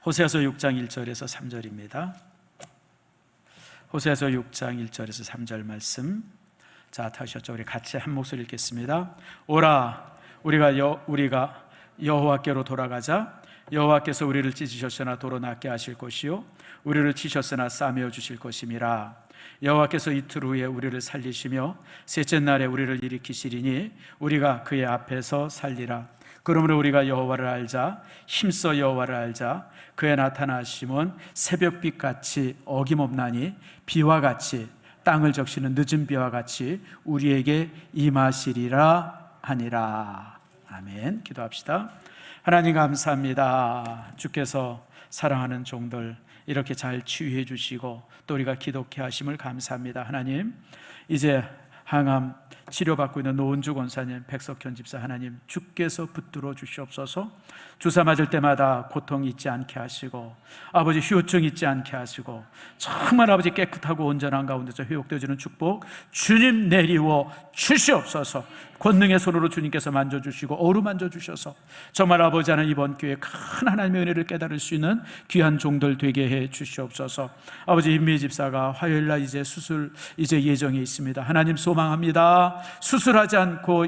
호세아서 6장 1절에서 3절입니다. 호세아서 6장 1절에서 3절 말씀. 자, 다시었죠? 우리 같이 한 목소리 읽겠습니다. 오라, 우리가 여호와께로 돌아가자. 여호와께서 우리를 찢으셨으나 도로 낫게 하실 것이요 우리를 치셨으나 싸매어 주실 것임이라. 여호와께서 이틀 후에 우리를 살리시며 셋째 날에 우리를 일으키시리니 우리가 그의 앞에서 살리라. 그러므로 우리가 여호와를 알자. 힘써 여호와를 알자. 그의 나타나심은 새벽빛같이 어김없나니 비와 같이 땅을 적시는 늦은 비와 같이 우리에게 임하시리라 하니라. 아멘. 기도합시다. 하나님 감사합니다. 주께서 사랑하는 종들 이렇게 잘 치유해 주시고 또 우리가 기독해 하심을 감사합니다. 하나님, 이제 항암 치료받고 있는 노은주 권사님, 백석현 집사, 하나님 주께서 붙들어 주시옵소서. 주사 맞을 때마다 고통 있지 않게 하시고 아버지 후유증 있지 않게 하시고 정말 아버지 깨끗하고 온전한 가운데서 회복되어지는 축복 주님 내리워 주시옵소서. 권능의 손으로 주님께서 만져주시고 어루만져 주셔서 정말 아버지 하나님 이번 기회에 큰 하나님의 은혜를 깨달을 수 있는 귀한 종들 되게 해 주시옵소서. 아버지 임미 집사가 화요일날 이제 수술 예정에 있습니다. 하나님 소망합니다. 수술하지 않고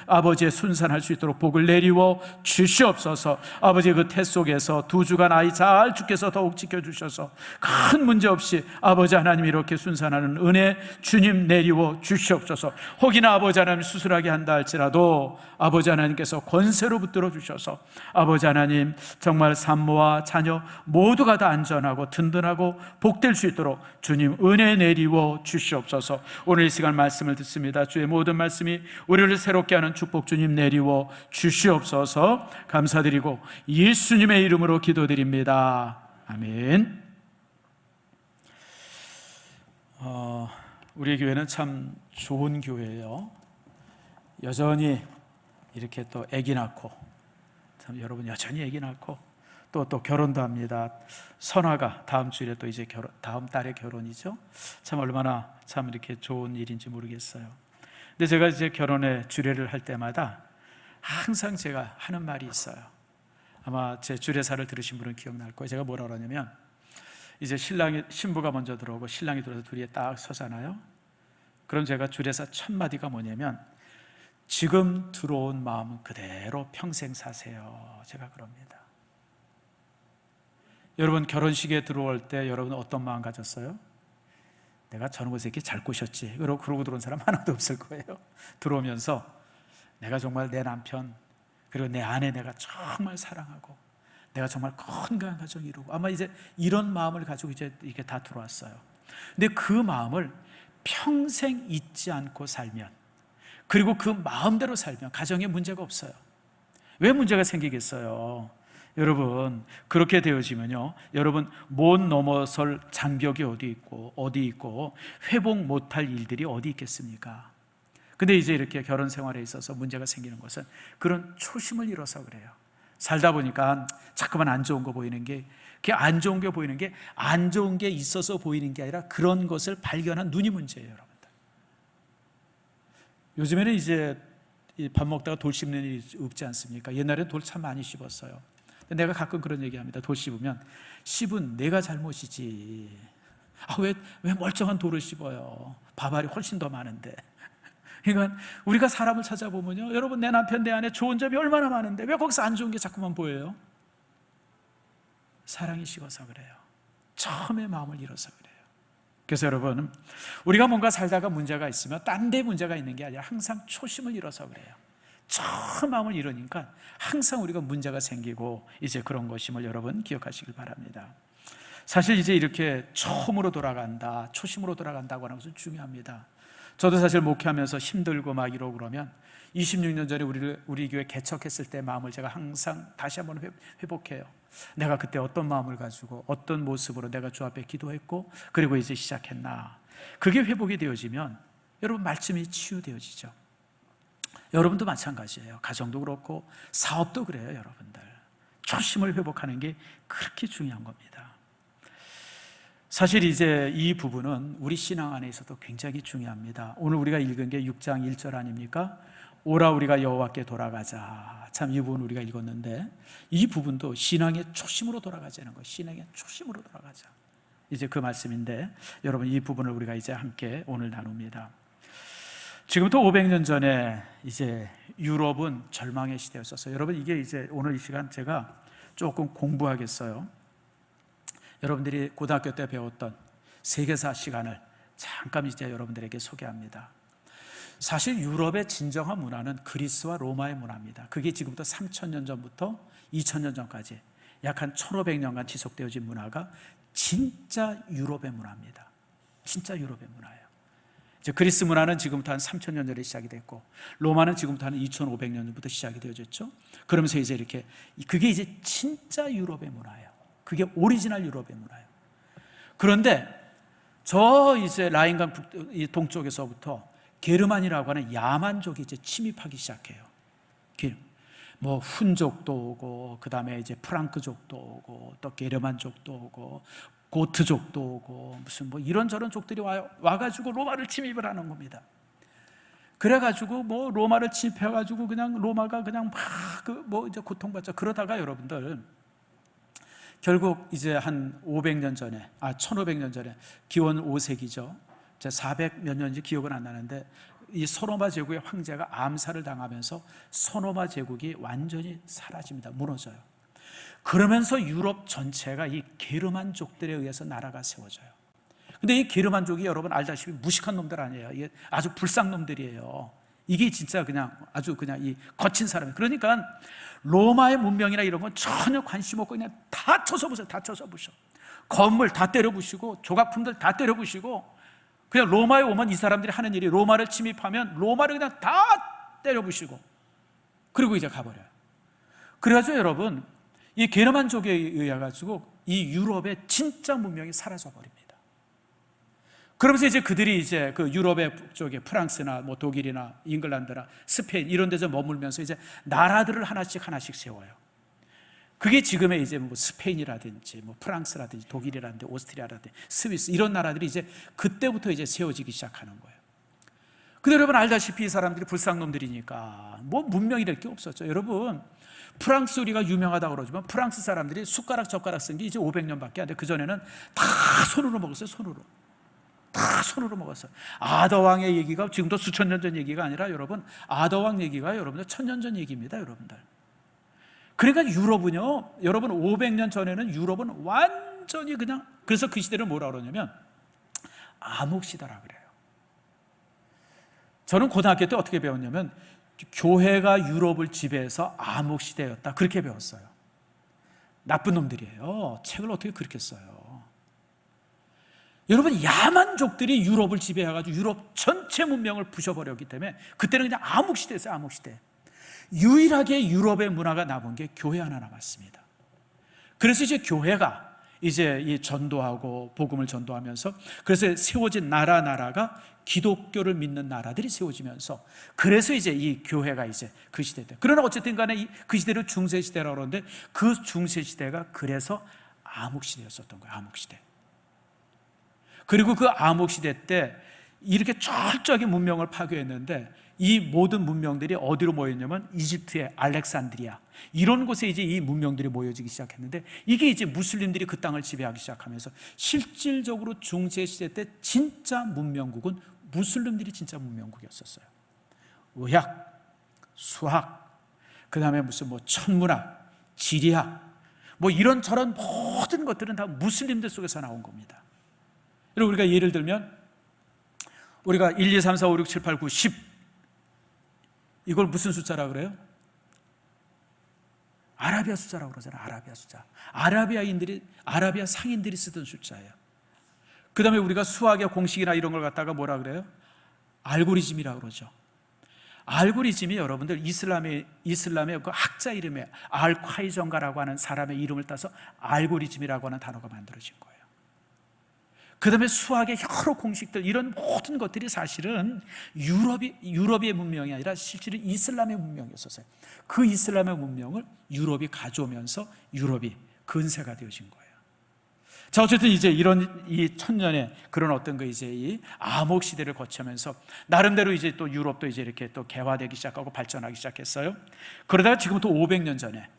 아버지의 순산할 수 있도록 복을 내리워 주시옵소서. 아버지 그 태 속에서 2주간 아이 잘 주께서 더욱 지켜주셔서 큰 문제 없이 아버지 하나님 이렇게 순산하는 은혜 주님 내리워 주시옵소서. 혹이나 아버지 하나님 수술하게 한다 할지라도 아버지 하나님께서 권세로 붙들어 주셔서 아버지 하나님 정말 산모와 자녀 모두가 다 안전하고 든든하고 복될 수 있도록 주님 은혜 내리워 주시옵소서. 오늘 이 시간 말씀을 듣습니다. 주의 모든 말씀이 우리를 새롭게 하는 축복 주님 내리워 주시옵소서. 감사드리고 예수님의 이름으로 기도드립니다. 아멘. 우리 교회는 참 좋은 교회예요. 여전히 이렇게 또 아기 낳고 참 여러분 여전히 아기 낳고 또 결혼도 합니다. 선화가 다음 주일에 또 이제 다음 달에 결혼이죠. 참 얼마나 참 이렇게 좋은 일인지 모르겠어요. 근데 제가 이제 결혼에 주례를 할 때마다 항상 제가 하는 말이 있어요. 아마 제 주례사를 들으신 분은 기억날 거예요. 제가 뭐라 그러냐면 이제 신부가 먼저 들어오고 신랑이 들어서 둘이 딱 서잖아요. 그럼 제가 주례사 첫 마디가 뭐냐면 지금 들어온 마음은 그대로 평생 사세요. 제가 그럽니다. 여러분 결혼식에 들어올 때 여러분은 어떤 마음 가졌어요? 내가 저런 곳에 이렇게 잘 꼬셨지. 그러고 들어온 사람 하나도 없을 거예요. 들어오면서 내가 정말 내 남편 그리고 내 아내 내가 정말 사랑하고 내가 정말 건강한 가정 이루고 아마 이제 이런 마음을 가지고 이제 이게 다 들어왔어요. 근데 그 마음을 평생 잊지 않고 살면 그리고 그 마음대로 살면 가정에 문제가 없어요. 왜 문제가 생기겠어요? 여러분 그렇게 되어지면요 여러분 못 넘어설 장벽이 어디 있고 회복 못할 일들이 어디 있겠습니까? 근데 이제 이렇게 결혼 생활에 있어서 문제가 생기는 것은 그런 초심을 잃어서 그래요. 살다 보니까 자꾸만 안 좋은 거 보이는 게 그게 안 좋은 게 보이는 게 안 좋은 게 있어서 보이는 게 아니라 그런 것을 발견한 눈이 문제예요. 여러분들 요즘에는 이제 밥 먹다가 돌 씹는 일이 없지 않습니까? 옛날에는 돌 참 많이 씹었어요. 내가 가끔 그런 얘기합니다. 돌 씹으면 씹은 내가 잘못이지. 왜 멀쩡한 돌을 씹어요? 밥알이 훨씬 더 많은데. 그러니까 우리가 사람을 찾아보면요 여러분 내 남편 내 아내 좋은 점이 얼마나 많은데 왜 거기서 안 좋은 게 자꾸만 보여요? 사랑이 식어서 그래요. 처음에 마음을 잃어서 그래요. 그래서 여러분 우리가 뭔가 살다가 문제가 있으면 딴 데 문제가 있는 게 아니라 항상 초심을 잃어서 그래요. 처음 마음을 잃으니까 항상 우리가 문제가 생기고 이제 그런 것임을 여러분 기억하시길 바랍니다. 사실 이제 이렇게 처음으로 돌아간다 초심으로 돌아간다고 하는 것은 중요합니다. 저도 사실 목회하면서 힘들고 막 이러고 그러면 26년 전에 우리 교회 개척했을 때 마음을 제가 항상 다시 한번 회복해요. 내가 그때 어떤 마음을 가지고 어떤 모습으로 내가 주 앞에 기도했고 그리고 이제 시작했나. 그게 회복이 되어지면 여러분 말씀이 치유되어지죠. 여러분도 마찬가지예요. 가정도 그렇고 사업도 그래요. 여러분들 초심을 회복하는 게 그렇게 중요한 겁니다. 사실 이제 이 부분은 우리 신앙 안에 있어도 굉장히 중요합니다. 오늘 우리가 읽은 게 6장 1절 아닙니까? 오라 우리가 여호와께 돌아가자. 참 이 부분 우리가 읽었는데 이 부분도 신앙의 초심으로 돌아가자는 거예요. 신앙의 초심으로 돌아가자. 이제 그 말씀인데 여러분 이 부분을 우리가 이제 함께 오늘 나눕니다. 지금부터 500년 전에 이제 유럽은 절망의 시대였었어요. 여러분 이게 이제 오늘 이 시간 제가 조금 공부하겠어요. 여러분들이 고등학교 때 배웠던 세계사 시간을 잠깐 이제 여러분들에게 소개합니다. 사실 유럽의 진정한 문화는 그리스와 로마의 문화입니다. 그게 지금부터 3000년 전부터 2000년 전까지 약 한 1500년간 지속되어진 문화가 진짜 유럽의 문화입니다. 진짜 유럽의 문화예요. 이제 그리스 문화는 지금부터 한 3000년 전에 시작이 됐고 로마는 지금부터 한 2500년 전부터 시작이 되어졌죠. 그러면서 이제 이렇게 그게 이제 진짜 유럽의 문화예요. 그게 오리지널 유럽의 문화예요. 그런데 저 이제 라인강 동쪽에서부터 게르만이라고 하는 야만족이 이제 침입하기 시작해요. 뭐 훈족도 오고, 그 다음에 이제 프랑크족도 오고, 또 게르만족도 오고, 고트족도 오고, 무슨 뭐 이런저런 족들이 와가지고 로마를 침입을 하는 겁니다. 그래가지고 뭐 로마를 침입해가지고 그냥 로마가 그냥 막 이제 고통받죠. 그러다가 여러분들 결국 이제 한 500년 전에, 1500년 전에 기원 5세기죠. 제 400 몇 년인지 기억은 안 나는데 이 소로마 제국의 황제가 암살을 당하면서 소로마 제국이 완전히 사라집니다. 무너져요. 그러면서 유럽 전체가 이 게르만족들에 의해서 나라가 세워져요. 근데 이 게르만족이 여러분 알다시피 무식한 놈들 아니에요. 이게 아주 불쌍 놈들이에요. 이게 진짜 그냥 아주 그냥 이 거친 사람이에요. 그러니까 로마의 문명이나 이런 건 전혀 관심 없고 그냥 다 쳐서 부셔, 다 쳐서 부셔. 건물 다 때려 부시고 조각품들 다 때려 부시고 그냥 로마에 오면 이 사람들이 하는 일이 로마를 침입하면 로마를 그냥 다 때려 부시고 그리고 이제 가버려요. 그래가지고 여러분 이 게르만족에 의해 가지고 이 유럽의 진짜 문명이 사라져 버립니다. 그러면서 이제 그들이 이제 그 유럽의 북쪽에 프랑스나 뭐 독일이나 잉글랜드나 스페인 이런 데서 머물면서 이제 나라들을 하나씩 세워요. 그게 지금의 이제 뭐 스페인이라든지 뭐 프랑스라든지 독일이라든지 오스트리아라든지 스위스 이런 나라들이 이제 그때부터 이제 세워지기 시작하는 거예요. 근데 여러분 알다시피 이 사람들이 불쌍놈들이니까 뭐 문명이 될 게 없었죠. 여러분 프랑스 우리가 유명하다고 그러지만 프랑스 사람들이 숟가락 젓가락 쓴 게 이제 500년밖에 안 돼. 그전에는 다 손으로 먹었어요. 손으로. 다 손으로 먹었어요. 아더왕의 얘기가 지금도 수천 년 전 얘기가 아니라 여러분 아더왕 얘기가 여러분들 1000년 전 얘기입니다. 여러분들. 그러니까 유럽은요, 여러분 500년 전에는 유럽은 완전히 그냥 그래서 그 시대를 뭐라 그러냐면 암흑시대라 그래요. 저는 고등학교 때 어떻게 배웠냐면 교회가 유럽을 지배해서 암흑시대였다 그렇게 배웠어요. 나쁜 놈들이에요. 책을 어떻게 그렇게 써요. 여러분 야만족들이 유럽을 지배해가지고 유럽 전체 문명을 부셔버렸기 때문에 그때는 그냥 암흑시대였어요. 암흑시대. 유일하게 유럽의 문화가 남은 게 교회 하나 남았습니다. 그래서 이제 교회가 이제 이 전도하고 복음을 전도하면서 그래서 세워진 나라가 기독교를 믿는 나라들이 세워지면서 그래서 이제 이 교회가 이제 그 시대 때 그러나 어쨌든 간에 그 시대를 중세시대라고 그러는데 그 중세시대가 그래서 암흑시대였었던 거예요. 암흑시대. 그리고 그 암흑시대 때 이렇게 철저하게 문명을 파괴했는데 이 모든 문명들이 어디로 모였냐면 이집트의 알렉산드리아 이런 곳에 이제 이 문명들이 모여지기 시작했는데 이게 이제 무슬림들이 그 땅을 지배하기 시작하면서 실질적으로 중세시대 때 진짜 문명국은 무슬림들이 진짜 문명국이었었어요. 의학, 수학, 그 다음에 무슨 뭐 천문학, 지리학 뭐 이런저런 모든 것들은 다 무슬림들 속에서 나온 겁니다. 여러분 우리가 예를 들면 우리가 1, 2, 3, 4, 5, 6, 7, 8, 9, 10 이걸 무슨 숫자라고 그래요? 아라비아 숫자라고 그러잖아요. 아라비아 숫자. 아라비아 상인들이 쓰던 숫자예요. 그 다음에 우리가 수학의 공식이나 이런 걸 갖다가 뭐라 그래요? 알고리즘이라고 그러죠. 알고리즘이 여러분들 이슬람의 그 학자 이름에 알콰이정가라고 하는 사람의 이름을 따서 알고리즘이라고 하는 단어가 만들어진 거예요. 그 다음에 수학의 여러 공식들 이런 모든 것들이 사실은 유럽의 문명이 아니라 실제로 이슬람의 문명이었어요. 그 이슬람의 문명을 유럽이 가져오면서 유럽이 근세가 되어진 거예요. 자, 어쨌든 이제 이런 이 천년의 그런 어떤 이제 이 암흑 시대를 거치면서 나름대로 이제 또 유럽도 이제 이렇게 또 개화되기 시작하고 발전하기 시작했어요. 그러다가 지금부터 500년 전에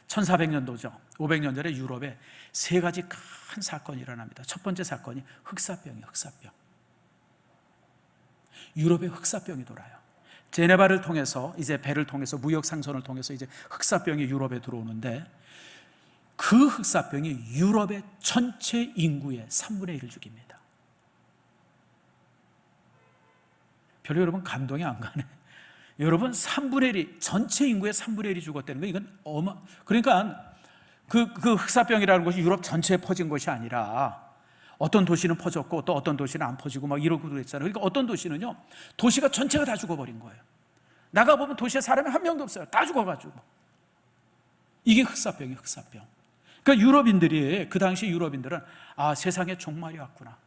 1400년도죠. 500년 전에 유럽에 세 가지 큰 사건이 일어납니다. 첫 번째 사건이 흑사병이에요. 흑사병. 유럽에 흑사병이 돌아요. 제네바를 통해서 이제 배를 통해서 무역 상선을 통해서 이제 흑사병이 유럽에 들어오는데 그 흑사병이 유럽의 전체 인구의 3분의 1을 죽입니다. 별로 여러분 감동이 안 가네. 여러분 3분의 1이 전체 인구의 3분의 1이 죽었다는 거 이건 그러니까 그 흑사병이라는 것이 유럽 전체에 퍼진 것이 아니라 어떤 도시는 퍼졌고 또 어떤 도시는 안 퍼지고 막 이러고 그랬잖아요. 그러니까 어떤 도시는요 도시가 전체가 다 죽어버린 거예요. 나가보면 도시에 사람이 한 명도 없어요. 다 죽어가지고. 이게 흑사병이에요. 흑사병. 그러니까 유럽인들이 그 당시 유럽인들은 세상의 종말이 왔구나.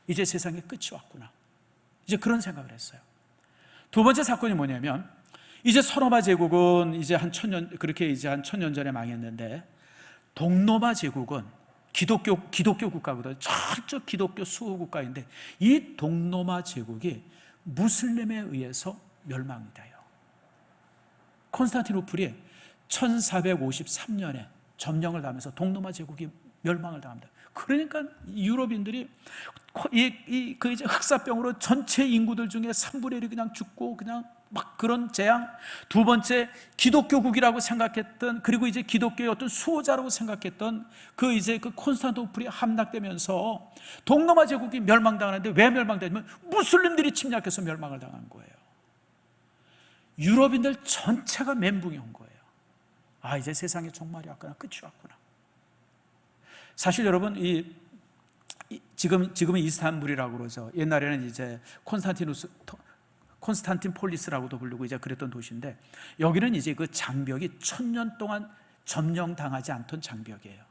이제 세상의 끝이 왔구나. 이제 그런 생각을 했어요. 두 번째 사건이 뭐냐면 이제 서로마 제국은 이제 한 1000년 그렇게 이제 한 1000년 전에 망했는데 동로마 제국은 기독교 국가거든요. 철저 기독교 수호 국가인데 이 동로마 제국이 무슬림에 의해서 멸망이 돼요. 콘스탄티노플이 1453년에 점령을 당하면서 동로마 제국이 멸망을 당합니다. 그러니까 유럽인들이 그 이제 흑사병으로 전체 인구들 중에 3분의 1이 그냥 죽고 그냥 막 그런 재앙. 두 번째 기독교국이라고 생각했던 그리고 이제 기독교의 어떤 수호자라고 생각했던 그 이제 그 콘스탄티노플이 함락되면서 동로마 제국이 멸망당하는데 왜 멸망되냐면 무슬림들이 침략해서 멸망을 당한 거예요. 유럽인들 전체가 멘붕이 온 거예요. 이제 세상의 종말이 왔구나. 끝이 왔구나. 사실 여러분 지금은 이스탄불이라고 그러죠. 옛날에는 이제 콘스탄틴폴리스라고도 부르고 이제 그랬던 도시인데 여기는 이제 그 장벽이 1000년 동안 점령당하지 않던 장벽이에요.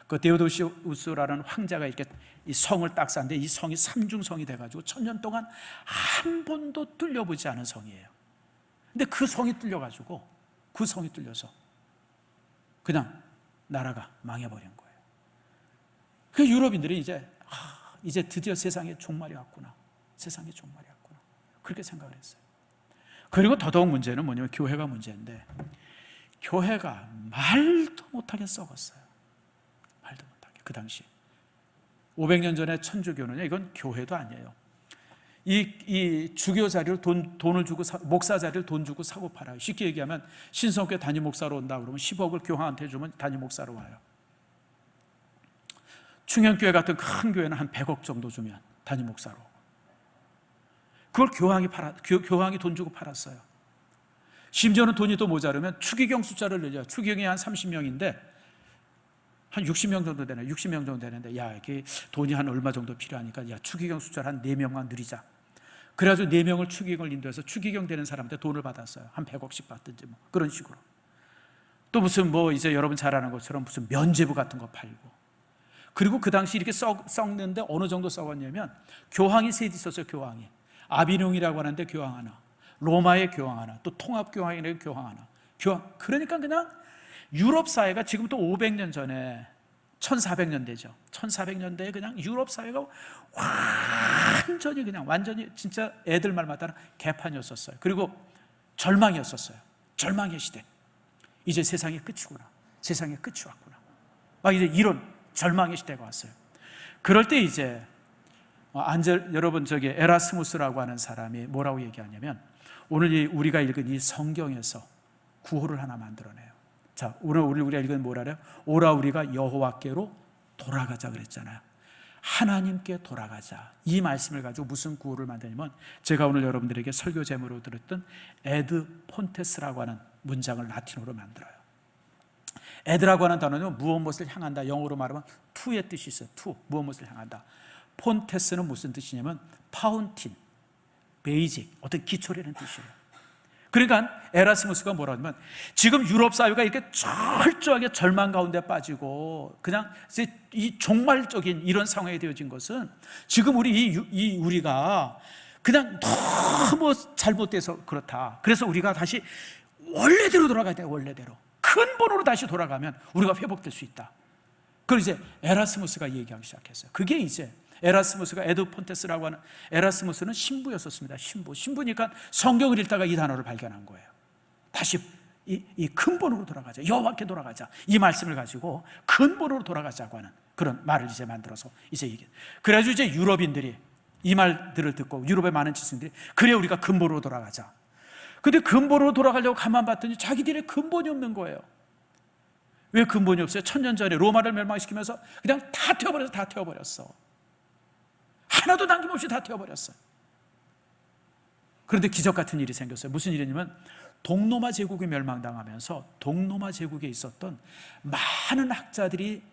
그 데오도시우스라는 황제가 이렇게 이 성을 딱 쌓는데 이 성이 삼중성이 돼가지고 1000년 동안 한 번도 뚫려보지 않은 성이에요. 근데 그 성이 뚫려가지고 그 성이 뚫려서 그냥 나라가 망해버린 거예요. 그 유럽인들이 이제 드디어 세상의 종말이 왔구나. 세상의 종말이 왔구나. 그렇게 생각을 했어요. 그리고 더더욱 문제는 뭐냐면 교회가 문제인데 교회가 말도 못하게 썩었어요. 말도 못하게. 그 당시 500년 전에 천주교는요 이건 교회도 아니에요. 이 주교 자리를 돈을 주고 목사 자리를 돈 주고 사고 팔아요. 쉽게 얘기하면 신성교회 담임 목사로 온다 그러면 10억을 교황한테 주면 담임 목사로 와요. 충현교회 같은 큰 교회는 한 100억 정도 주면 담임 목사로. 그걸 교황이 돈 주고 팔았어요. 심지어는 돈이 또 모자르면 추기경 숫자를 늘려요. 추기경이 한 30명인데 한 60명 정도 되네. 60명 정도 되는데 이게 돈이 한 얼마 정도 필요하니까 추기경 숫자를 한 4명만 늘리자. 그래가지고 4명을 추기경을 인도해서 추기경 되는 사람한테 돈을 받았어요. 한 100억씩 받든지 뭐 그런 식으로. 또 무슨 이제 여러분 잘 아는 것처럼 무슨 면죄부 같은 거 팔고. 그리고 그 당시 이렇게 썩는데 어느 정도 썩었냐면 교황이 셋 있었어요. 교황이 아비뇽이라고 하는데 교황 하나, 로마의 교황 하나, 또 통합교황이라는 교황 하나. 그러니까 그냥 유럽 사회가 지금부터 500년 전에 1400년대죠. 1400년대에 그냥 유럽 사회가 완전히 진짜 애들 말 맞다는 개판이었었어요. 그리고 절망이었었어요. 절망의 시대. 이제 세상의 끝이구나. 세상의 끝이 왔구나. 막 이제 이런 절망의 시대가 왔어요. 그럴 때 이제 여러분 에라스무스라고 하는 사람이 뭐라고 얘기하냐면 오늘 우리가 읽은 이 성경에서 구호를 하나 만들어내요. 자, 오늘 우리가 읽은 뭐라래요? 오라 우리가 여호와께로 돌아가자 그랬잖아요. 하나님께 돌아가자. 이 말씀을 가지고 무슨 구호를 만드냐면 제가 오늘 여러분들에게 설교 제목으로 들었던 에드 폰테스라고 하는 문장을 라틴어로 만들어요. 에드라고 하는 단어는 무엇을 향한다. 영어로 말하면 to의 뜻이 있어요. to, 무엇을 향한다. 폰테스는 무슨 뜻이냐면 파운틴, 베이직, 어떤 기초라는 뜻이에요. 그러니까 에라스무스가 뭐라 하면 지금 유럽 사회가 이렇게 철저하게 절망 가운데 빠지고 그냥 이 종말적인 이런 상황이 되어진 것은 지금 우리가 그냥 너무 잘못돼서 그렇다. 그래서 우리가 다시 원래대로 돌아가야 돼요. 원래대로 근본으로 다시 돌아가면 우리가 회복될 수 있다. 그걸 이제 에라스무스가 얘기하기 시작했어요. 그게 이제 에라스무스가 에드폰테스라고 하는, 에라스무스는 신부였었습니다. 신부니까 성경을 읽다가 이 단어를 발견한 거예요. 다시 이 근본으로 돌아가자, 여호와께 돌아가자, 이 말씀을 가지고 근본으로 돌아가자고 하는 그런 말을 이제 만들어서 이제 이게, 그래가지고 이제 유럽인들이 이 말들을 듣고, 유럽의 많은 지식인들이, 그래 우리가 근본으로 돌아가자. 근데 근본으로 돌아가려고 가만 봤더니 자기들의 근본이 없는 거예요. 왜 근본이 없어요? 1000년 전에 로마를 멸망시키면서 그냥 다 태워버렸어. 하나도 남김없이 다 태워버렸어요. 그런데 기적 같은 일이 생겼어요. 무슨 일이냐면, 동로마 제국이 멸망당하면서 동로마 제국에 있었던 많은 학자들이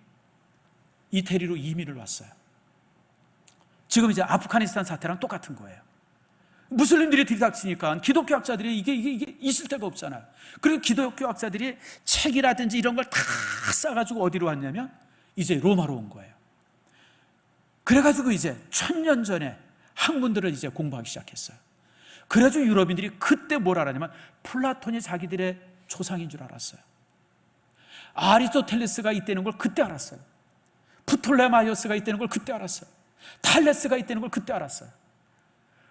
이태리로 이민을 왔어요. 지금 이제 아프가니스탄 사태랑 똑같은 거예요. 무슬림들이 들이닥치니까 기독교 학자들이 이게 있을 데가 없잖아요. 그리고 기독교 학자들이 책이라든지 이런 걸 다 싸가지고 어디로 왔냐면 이제 로마로 온 거예요. 그래가지고 이제 1000년 전에 학문들을 이제 공부하기 시작했어요. 그래가지고 유럽인들이 그때 뭘 알았냐면 플라톤이 자기들의 조상인 줄 알았어요. 아리스토텔레스가 있다는 걸 그때 알았어요. 프톨레마이오스가 있다는 걸 그때 알았어요. 탈레스가 있다는 걸 그때 알았어요.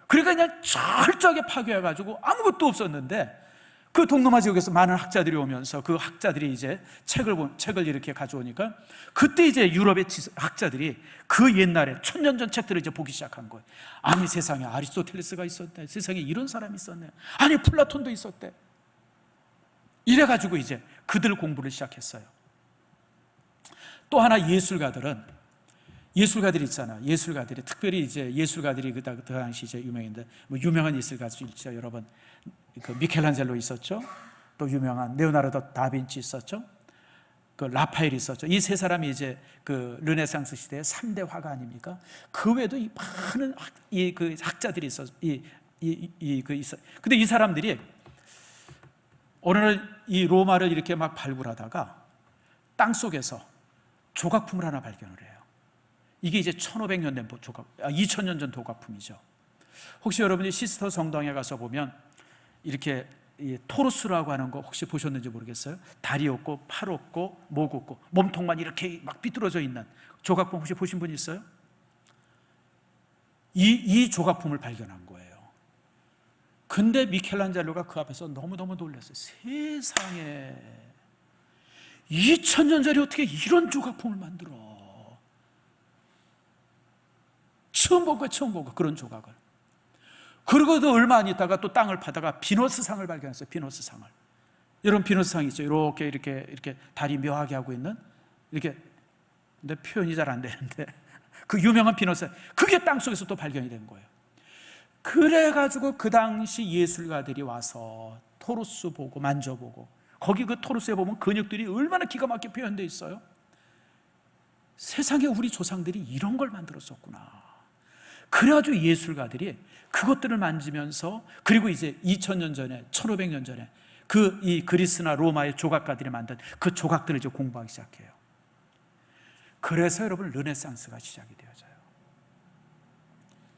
그러니까 그냥 철저하게 파괴해가지고 아무것도 없었는데, 그 동로마 지역에서 많은 학자들이 오면서 그 학자들이 이제 책을 이렇게 가져오니까, 그때 이제 유럽의 학자들이 그 옛날에 1000년 전 책들을 이제 보기 시작한 거예요. 아니 세상에 아리스토텔레스가 있었대, 세상에 이런 사람이 있었네, 아니 플라톤도 있었대. 이래가지고 이제 그들 공부를 시작했어요. 또 하나 예술가들이 있잖아. 예술가들이, 특별히 이제 예술가들이 그 당시 이제 유명인데, 뭐 유명한 예술가들 있죠. 여러분, 그 미켈란젤로 있었죠. 또 유명한 레오나르도 다빈치 있었죠. 그 라파엘 있었죠. 이 세 사람이 이제 그 르네상스 시대의 3대 화가 아닙니까? 그 외에도 이 많은 그 학자들이 있었. 근데 이 사람들이 어느 날 이 로마를 이렇게 막 발굴하다가 땅 속에서 조각품을 하나 발견을 해요. 이게 이제 1500년 된 2000년 전 조각품이죠. 혹시 여러분이 시스터 성당에 가서 보면 이렇게 이 토르스라고 하는 거 혹시 보셨는지 모르겠어요. 다리 없고 팔 없고 목 없고 몸통만 이렇게 막 비뚤어져 있는 조각품 혹시 보신 분 있어요? 이 조각품을 발견한 거예요. 근데 미켈란젤로가 그 앞에서 너무너무 놀랐어요. 세상에 2000년 전에 어떻게 이런 조각품을 만들어? 처음 본 거야, 그런 조각을. 그러고도 얼마 안 있다가 또 땅을 파다가 비너스상을 발견했어요. 비너스상을. 여러분 비너스상 있죠? 이렇게 다리 묘하게 하고 있는, 이렇게, 근데 표현이 잘 안 되는데 그 유명한 비너스상, 그게 땅 속에서 또 발견이 된 거예요. 그래가지고 그 당시 예술가들이 와서 토르스 보고 만져보고, 거기 그 토르스에 보면 근육들이 얼마나 기가 막히게 표현되어 있어요. 세상에 우리 조상들이 이런 걸 만들었었구나. 그래가지고 예술가들이 그것들을 만지면서, 그리고 이제 2000년 전에 1500년 전에 이 그리스나 로마의 조각가들이 만든 그 조각들을 이제 공부하기 시작해요. 그래서 여러분 르네상스가 시작이 되어져요.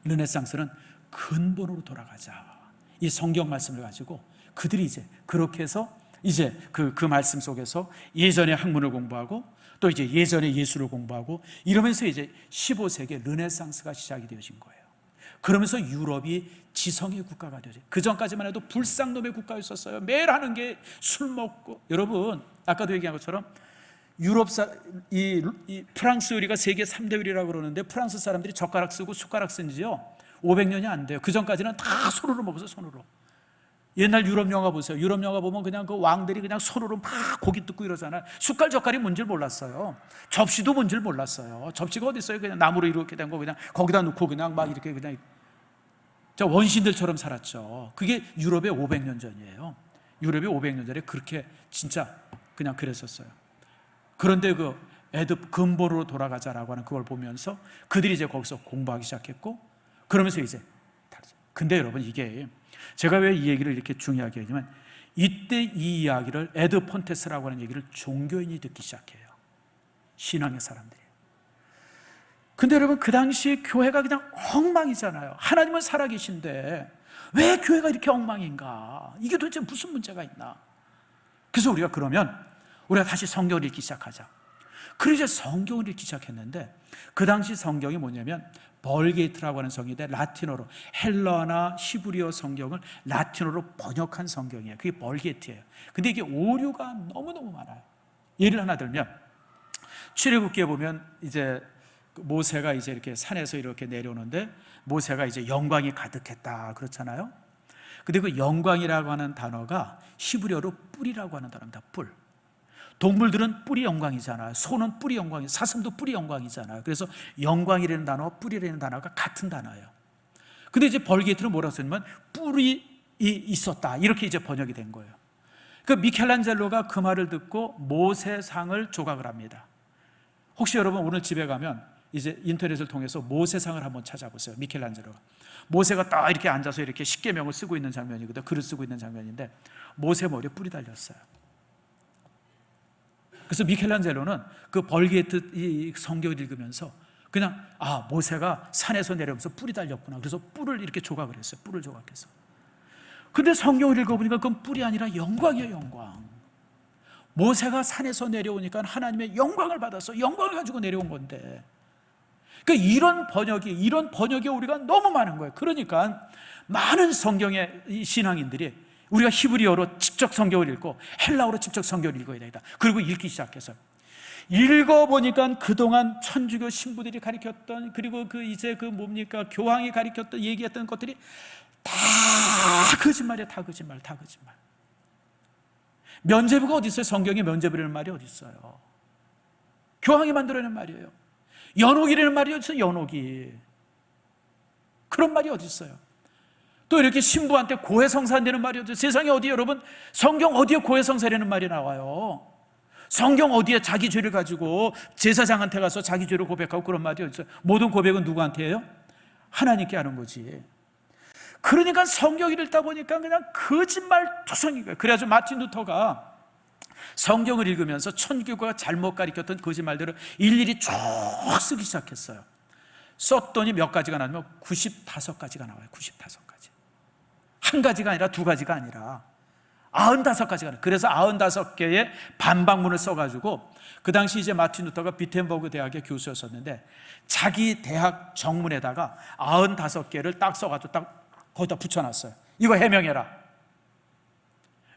르네상스는 근본으로 돌아가자, 이 성경 말씀을 가지고 그들이 이제 그렇게 해서 이제 그 말씀 속에서 예전의 학문을 공부하고 또 이제 예전의 예술을 공부하고 이러면서 이제 15세기에 르네상스가 시작이 되어진 거예요. 그러면서 유럽이 지성의 국가가 되어져요. 그 전까지만 해도 불상놈의 국가였었어요. 매일 하는 게 술 먹고, 여러분 아까도 얘기한 것처럼 이 프랑스 요리가 세계 3대 요리라고 그러는데, 프랑스 사람들이 젓가락 쓰고 숟가락 쓴 지요 500년이 안 돼요. 그 전까지는 다 손으로 먹었어요. 손으로. 옛날 유럽 영화 보세요. 유럽 영화 보면 그냥 그 왕들이 그냥 손으로 막 고기 뜯고 이러잖아요. 숟갈 젓갈이 뭔지 몰랐어요. 접시도 뭔지 몰랐어요. 접시가 어디 있어요? 그냥 나무로 이렇게 된 거 그냥 거기다 놓고 그냥 막 이렇게 그냥 원신들처럼 살았죠. 그게 유럽의 500년 전이에요. 유럽의 500년 전에 그렇게 진짜 그냥 그랬었어요. 그런데 그 근본으로 돌아가자라고 하는 그걸 보면서 그들이 이제 거기서 공부하기 시작했고, 그러면서 이제 근데 여러분 이게 제가 왜 이 얘기를 이렇게 중요하게 하냐면, 이때 이 이야기를 에드폰테스라고 하는 얘기를 종교인이 듣기 시작해요. 신앙의 사람들이. 근데 여러분 그 당시 교회가 그냥 엉망이잖아요. 하나님은 살아계신데 왜 교회가 이렇게 엉망인가? 이게 도대체 무슨 문제가 있나? 그래서 우리가 다시 성경을 읽기 시작하자. 그래서 성경을 읽기 시작했는데, 그 당시 성경이 뭐냐면 벌게이트라고 하는 성인데, 라틴어로 헬라나 히브리어 성경을 라틴어로 번역한 성경이에요. 그게 벌게이트예요. 근데 이게 오류가 너무너무 많아요. 예를 하나 들면, 출애굽기에 보면 이제 모세가 이제 이렇게 산에서 이렇게 내려오는데, 모세가 이제 영광이 가득했다 그렇잖아요. 근데 그 영광이라고 하는 단어가 히브리어로 뿔이라고 하는 단어입니다. 뿔. 동물들은 뿔이 영광이잖아요. 소는 뿔이 영광이, 사슴도 뿔이 영광이잖아요. 그래서 영광이라는 단어와 뿔이라는 단어가 같은 단어예요. 근데 이제 벌게이트는 뭐라고 쓰냐면 뿔이 있었다, 이렇게 이제 번역이 된 거예요. 그 미켈란젤로가 그 말을 듣고 모세상을 조각을 합니다. 혹시 여러분 오늘 집에 가면 이제 인터넷을 통해서 모세상을 한번 찾아보세요. 미켈란젤로가 모세가 딱 이렇게 앉아서 이렇게 십계명을 쓰고 있는 장면이거든요. 글을 쓰고 있는 장면인데, 모세 머리에 뿔이 달렸어요. 그래서 미켈란젤로는 그 벌게이트 이 성경을 읽으면서 그냥 모세가 산에서 내려오면서 뿔이 달렸구나, 그래서 뿔을 이렇게 조각을 했어요. 뿔을 조각해서. 근데 성경을 읽어보니까 그건 뿔이 아니라 영광이에요. 영광. 모세가 산에서 내려오니까 하나님의 영광을 받아서 영광을 가지고 내려온 건데, 그러니까 이런 번역이 우리가 너무 많은 거예요. 그러니까 많은 성경의 신앙인들이 우리가 히브리어로 직접 성경을 읽고 헬라어로 직접 성경을 읽어야 되겠다. 그리고 읽기 시작해서 읽어보니까 그동안 천주교 신부들이 가르쳤던, 그리고 교황이 가르쳤던, 얘기했던 것들이 다 거짓말이야. 다 거짓말. 면죄부가 어디 있어요? 성경에 면죄부라는 말이 어디 있어요? 교황이 만들어낸 말이에요. 연옥이라는 말이 어디 있어요? 연옥이. 그런 말이 어디 있어요? 또 이렇게 신부한테 고해성사한다는 말이 어디 있어요? 세상에 어디, 여러분 성경 어디에 고해성사라는 말이 나와요? 성경 어디에 자기 죄를 가지고 제사장한테 가서 자기 죄를 고백하고 그런 말이 어디 있어요? 모든 고백은 누구한테예요? 하나님께 하는 거지. 그러니까 성경을 읽다 보니까 그냥 거짓말 투성인 거예요. 그래가지고 마틴 루터가 성경을 읽으면서 천주교가 잘못 가르쳤던 거짓말들을 일일이 쭉 쓰기 시작했어요. 썼더니 몇 가지가 나오면 95가지가 나와요. 95가지. 한 가지가 아니라 두 가지가 아니라 95가지가 나와요. 그래서 95개의 반박문을 써가지고, 그 당시 이제 마틴 루터가 비텐버그 대학의 교수였었는데 자기 대학 정문에다가 95개를 딱 써가지고 딱 거기다 붙여놨어요. 이거 해명해라.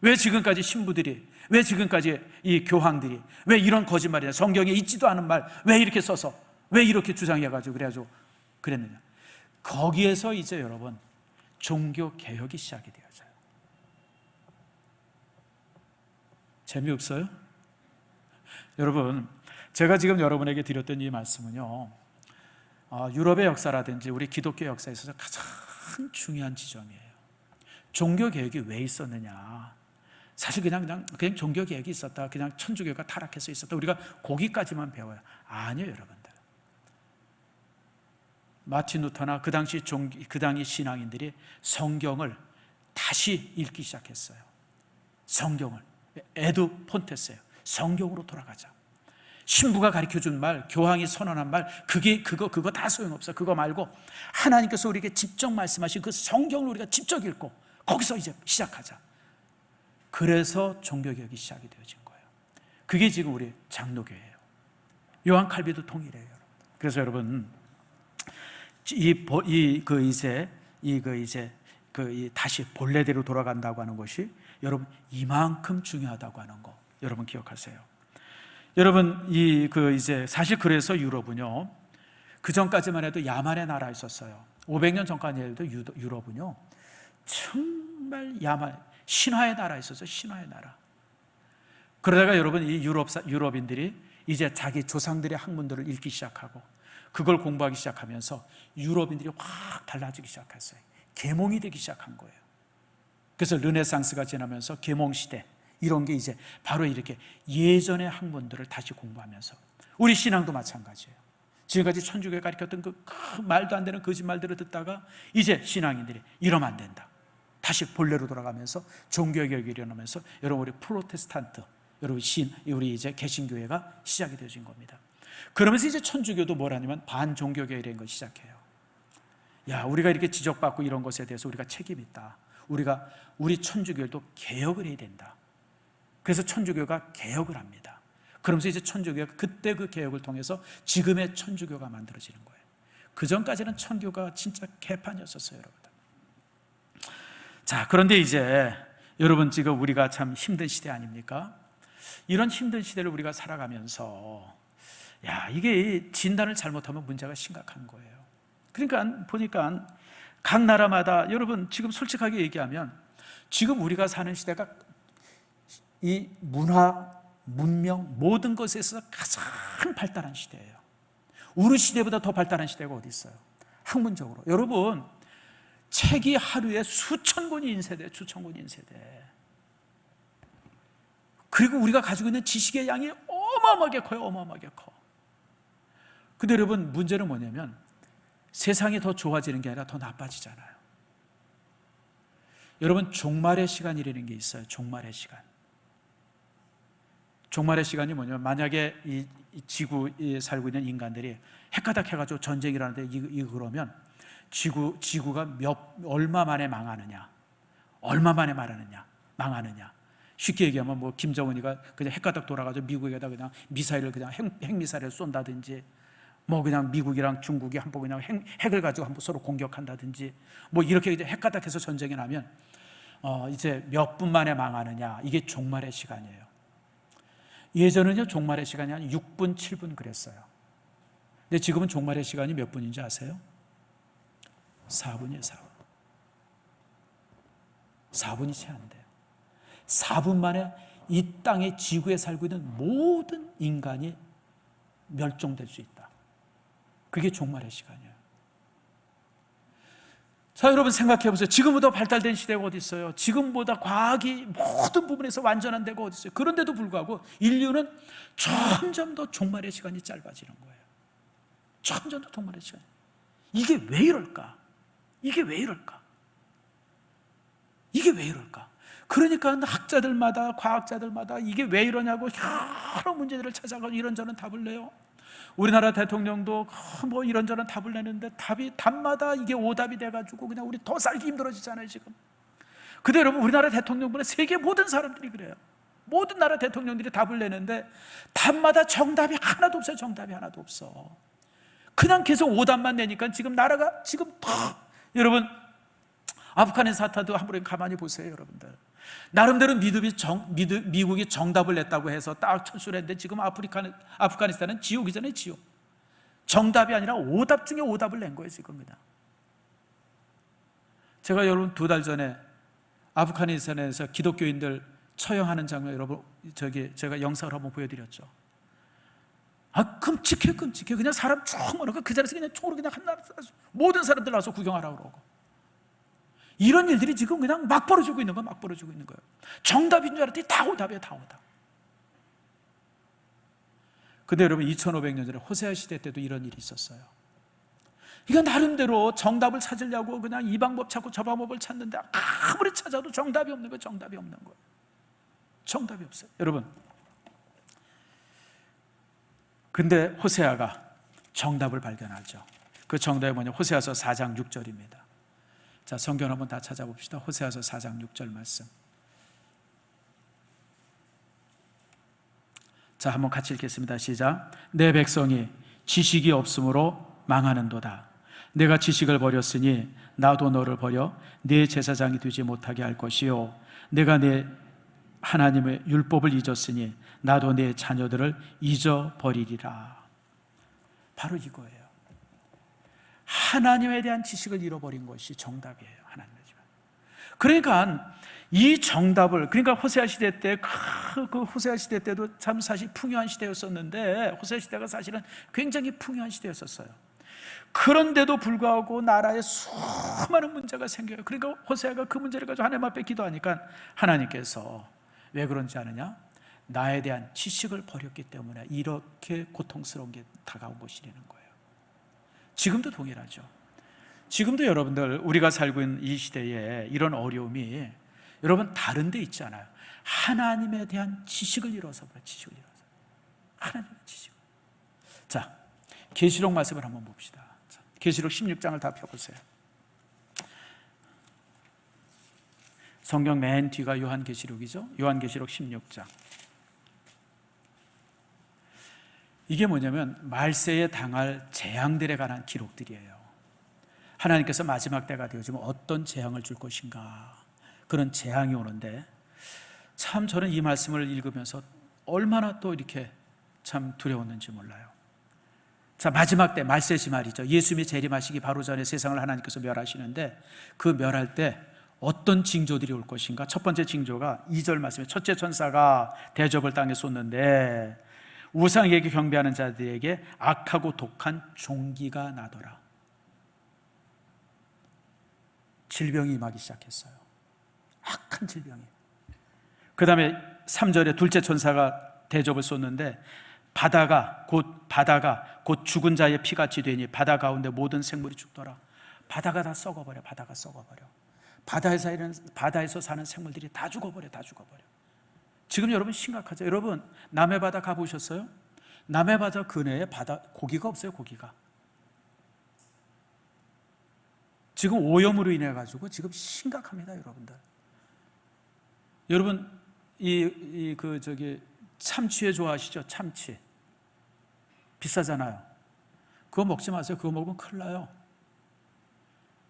왜 지금까지 신부들이, 왜 지금까지 이 교황들이 왜 이런 거짓말이냐, 성경에 있지도 않은 말 왜 이렇게 써서, 왜 이렇게 주장해가지고 그래가지고 그랬느냐. 거기에서 이제 여러분 종교 개혁이 시작이 되어져요. 재미없어요? 여러분, 제가 지금 여러분에게 드렸던 이 말씀은요, 유럽의 역사라든지 우리 기독교 역사에 있어서 가장 중요한 지점이에요. 종교 개혁이 왜 있었느냐? 사실 그냥 종교 개혁이 있었다, 그냥 천주교가 타락해서 있었다, 우리가 거기까지만 배워요. 아니요, 여러분들. 마틴 루터나 그 당시 신앙인들이 성경을 다시 읽기 시작했어요. 성경을 에두 폰테스예요. 성경으로 돌아가자. 신부가 가르쳐준 말, 교황이 선언한 말, 그거 다 소용없어. 그거 말고 하나님께서 우리에게 직접 말씀하신 그 성경을 우리가 직접 읽고 거기서 이제 시작하자. 그래서 종교개혁이 시작이 되어진 거예요. 그게 지금 우리 장로교예요. 요한 칼빈도 동일해요. 그래서 여러분, 다시 본래대로 돌아간다고 하는 것이 여러분 이만큼 중요하다고 하는 거 여러분 기억하세요. 여러분 사실 그래서 유럽은요, 그 전까지만 해도 야만의 나라였었어요. 500년 전까지만 해도 유럽은요 정말 신화의 나라였었어요. 신화의 나라. 그러다가 여러분 이 유럽인들이 이제 자기 조상들의 학문들을 읽기 시작하고 그걸 공부하기 시작하면서 유럽인들이 확 달라지기 시작했어요. 계몽이 되기 시작한 거예요. 그래서 르네상스가 지나면서 계몽시대, 이런 게 이제 바로 이렇게 예전의 학문들을 다시 공부하면서, 우리 신앙도 마찬가지예요. 지금까지 천주교가 가르쳤던 그 말도 안 되는 거짓말들을 듣다가 이제 신앙인들이 이러면 안 된다, 다시 본래로 돌아가면서 종교개혁이 일어나면서 여러분 우리 프로테스탄트, 여러분 우리 이제 개신교회가 시작이 되어진 겁니다. 그러면서 이제 천주교도 뭐라냐면 반종교개혁이라는 걸 시작해요. 우리가 이렇게 지적받고 이런 것에 대해서 우리가 책임이 있다. 우리 천주교도 개혁을 해야 된다. 그래서 천주교가 개혁을 합니다. 그러면서 이제 천주교가 그때 그 개혁을 통해서 지금의 천주교가 만들어지는 거예요. 그 전까지는 천교가 진짜 개판이었었어요, 여러분들. 자, 그런데 이제 여러분, 지금 우리가 참 힘든 시대 아닙니까? 이런 힘든 시대를 우리가 살아가면서 이게 진단을 잘못하면 문제가 심각한 거예요. 그러니까 보니까 각 나라마다, 여러분 지금 솔직하게 얘기하면 지금 우리가 사는 시대가 이 문화, 문명, 모든 것에 있어서 가장 발달한 시대예요. 우리 시대보다 더 발달한 시대가 어디 있어요? 학문적으로. 여러분, 책이 하루에 수천 권이 인쇄돼, 수천 권이 인쇄돼. 그리고 우리가 가지고 있는 지식의 양이 어마어마하게 커요, 어마어마하게 커. 근데 여러분, 문제는 뭐냐면 세상이 더 좋아지는 게 아니라 더 나빠지잖아요. 여러분, 종말의 시간이라는 게 있어요. 종말의 시간. 종말의 시간이 뭐냐면, 만약에 이 지구에 살고 있는 인간들이 핵가닥 해가지고 전쟁을 하는데 이거 그러면 지구가 얼마 만에 망하느냐, 얼마 만에 망하느냐. 쉽게 얘기하면 뭐 김정은이가 그냥 핵가닥 돌아가지고 미국에다 그냥 미사일을 그냥 핵미사일을 쏜다든지, 뭐 그냥 미국이랑 중국이 한번 그냥 핵을 가지고 한번 서로 공격한다든지, 뭐 이렇게 이제 핵가닥해서 전쟁이 나면 이제 몇 분 만에 망하느냐, 이게 종말의 시간이에요. 예전은요, 종말의 시간이 한 6분, 7분 그랬어요. 근데 지금은 종말의 시간이 몇 분인지 아세요? 4분이에요, 4분. 4분이 채 안 돼요. 4분 만에 이 땅의 지구에 살고 있는 모든 인간이 멸종될 수 있다. 그게 종말의 시간이에요. 자, 여러분 생각해 보세요. 지금보다 발달된 시대가 어디 있어요? 지금보다 과학이 모든 부분에서 완전한 데가 어디 있어요? 그런데도 불구하고 인류는 점점 더 종말의 시간이 짧아지는 거예요. 점점 더 종말의 시간. 이게 왜 이럴까? 이게 왜 이럴까? 그러니까 학자들마다, 과학자들마다 이게 왜 이러냐고 여러 문제들을 찾아가고 이런저런 답을 내요. 우리나라 대통령도 뭐 이런저런 답을 내는데 답마다 이게 오답이 돼가지고 그냥 우리 더 살기 힘들어지잖아요, 지금. 근데 여러분, 우리나라 대통령보다 세계 모든 사람들이 그래요. 모든 나라 대통령들이 답을 내는데 답마다 정답이 하나도 없어요. 정답이 하나도 없어. 그냥 계속 오답만 내니까 지금 나라가 지금 여러분, 아프가니스탄 사태도 한번 가만히 보세요, 여러분들. 나름대로 미국이 정답을 냈다고 해서 딱 철수를 했는데 지금 아프가니스탄은 지옥이잖아요, 지옥. 정답이 아니라 오답 중에 오답을 낸 거예요, 지금. 그냥. 제가 여러분 2달 전에 아프가니스탄에서 기독교인들 처형하는 장면, 여러분 제가 영상을 한번 보여드렸죠. 끔찍해. 그냥 사람 쭉 모르고 그 자리에서 그냥 총으로 그냥 모든 사람들 나와서 구경하라고 그러고. 이런 일들이 지금 그냥 막 벌어지고 있는 거예요. 정답인 줄 알았더니 다 오답이에요, 다 오답. 근데 여러분, 2500년 전에 호세아 시대 때도 이런 일이 있었어요. 그러니까 나름대로 정답을 찾으려고 그냥 이 방법 찾고 저 방법을 찾는데 아무리 찾아도 정답이 없는 거예요. 정답이 없어요, 여러분. 근데 호세아가 정답을 발견하죠. 그 정답이 뭐냐? 호세아서 4장 6절입니다. 자, 성경 한번 다 찾아봅시다. 호세아서 4장 6절 말씀. 자, 한번 같이 읽겠습니다. 시작. 내 백성이 지식이 없으므로 망하는도다. 내가 지식을 버렸으니 나도 너를 버려 내 제사장이 되지 못하게 할 것이요, 내가 내 하나님의 율법을 잊었으니 나도 내 자녀들을 잊어버리리라. 바로 이거예요. 하나님에 대한 지식을 잃어버린 것이 정답이에요, 하나님의 지식. 그러니까 이 정답을, 그러니까 호세아 시대 때, 그 호세아 시대 때도 참 사실 풍요한 시대였었는데, 호세아 시대가 사실은 굉장히 풍요한 시대였었어요. 그런데도 불구하고 나라에 수많은 문제가 생겨요. 그러니까 호세아가 그 문제를 가지고 하나님 앞에 기도하니까 하나님께서 왜 그런지 아느냐? 나에 대한 지식을 버렸기 때문에 이렇게 고통스러운 게 다가온 것이라는 거예요. 지금도 동일하죠. 지금도 여러분들, 우리가 살고 있는 이 시대에 이런 어려움이 여러분 다른 데 있지 않아요. 하나님에 대한 지식을 잃어서 그래요. 하나님의 지식. 자, 계시록 말씀을 한번 봅시다. 계시록 16장을 다 펴보세요. 성경 맨 뒤가 요한계시록이죠. 요한계시록 16장. 이게 뭐냐면 말세에 당할 재앙들에 관한 기록들이에요. 하나님께서 마지막 때가 되어지면 어떤 재앙을 줄 것인가, 그런 재앙이 오는데, 참 저는 이 말씀을 읽으면서 얼마나 또 이렇게 참 두려웠는지 몰라요. 자, 마지막 때, 말세지 말이죠. 예수님이 재림하시기 바로 전에 세상을 하나님께서 멸하시는데, 그 멸할 때 어떤 징조들이 올 것인가? 첫 번째 징조가 2절 말씀에 첫째 천사가 대접을 땅에 쏟는데 우상에게 경배하는 자들에게 악하고 독한 종기가 나더라. 질병이 임하기 시작했어요. 악한 질병이. 그 다음에 3절에 둘째 천사가 대접을 쏟는데 바다가 곧 죽은 자의 피같이 되니 바다 가운데 모든 생물이 죽더라. 바다가 다 썩어버려. 바다가 썩어버려. 바다에서 사는 생물들이 다 죽어버려. 지금 여러분 심각하죠. 여러분 남해 바다 가보셨어요? 남해 바다 근해에 고기가 없어요. 고기가 지금 오염으로 인해 가지고 지금 심각합니다, 여러분들. 여러분 참치회 좋아하시죠? 참치 비싸잖아요. 그거 먹지 마세요. 그거 먹으면 큰일 나요.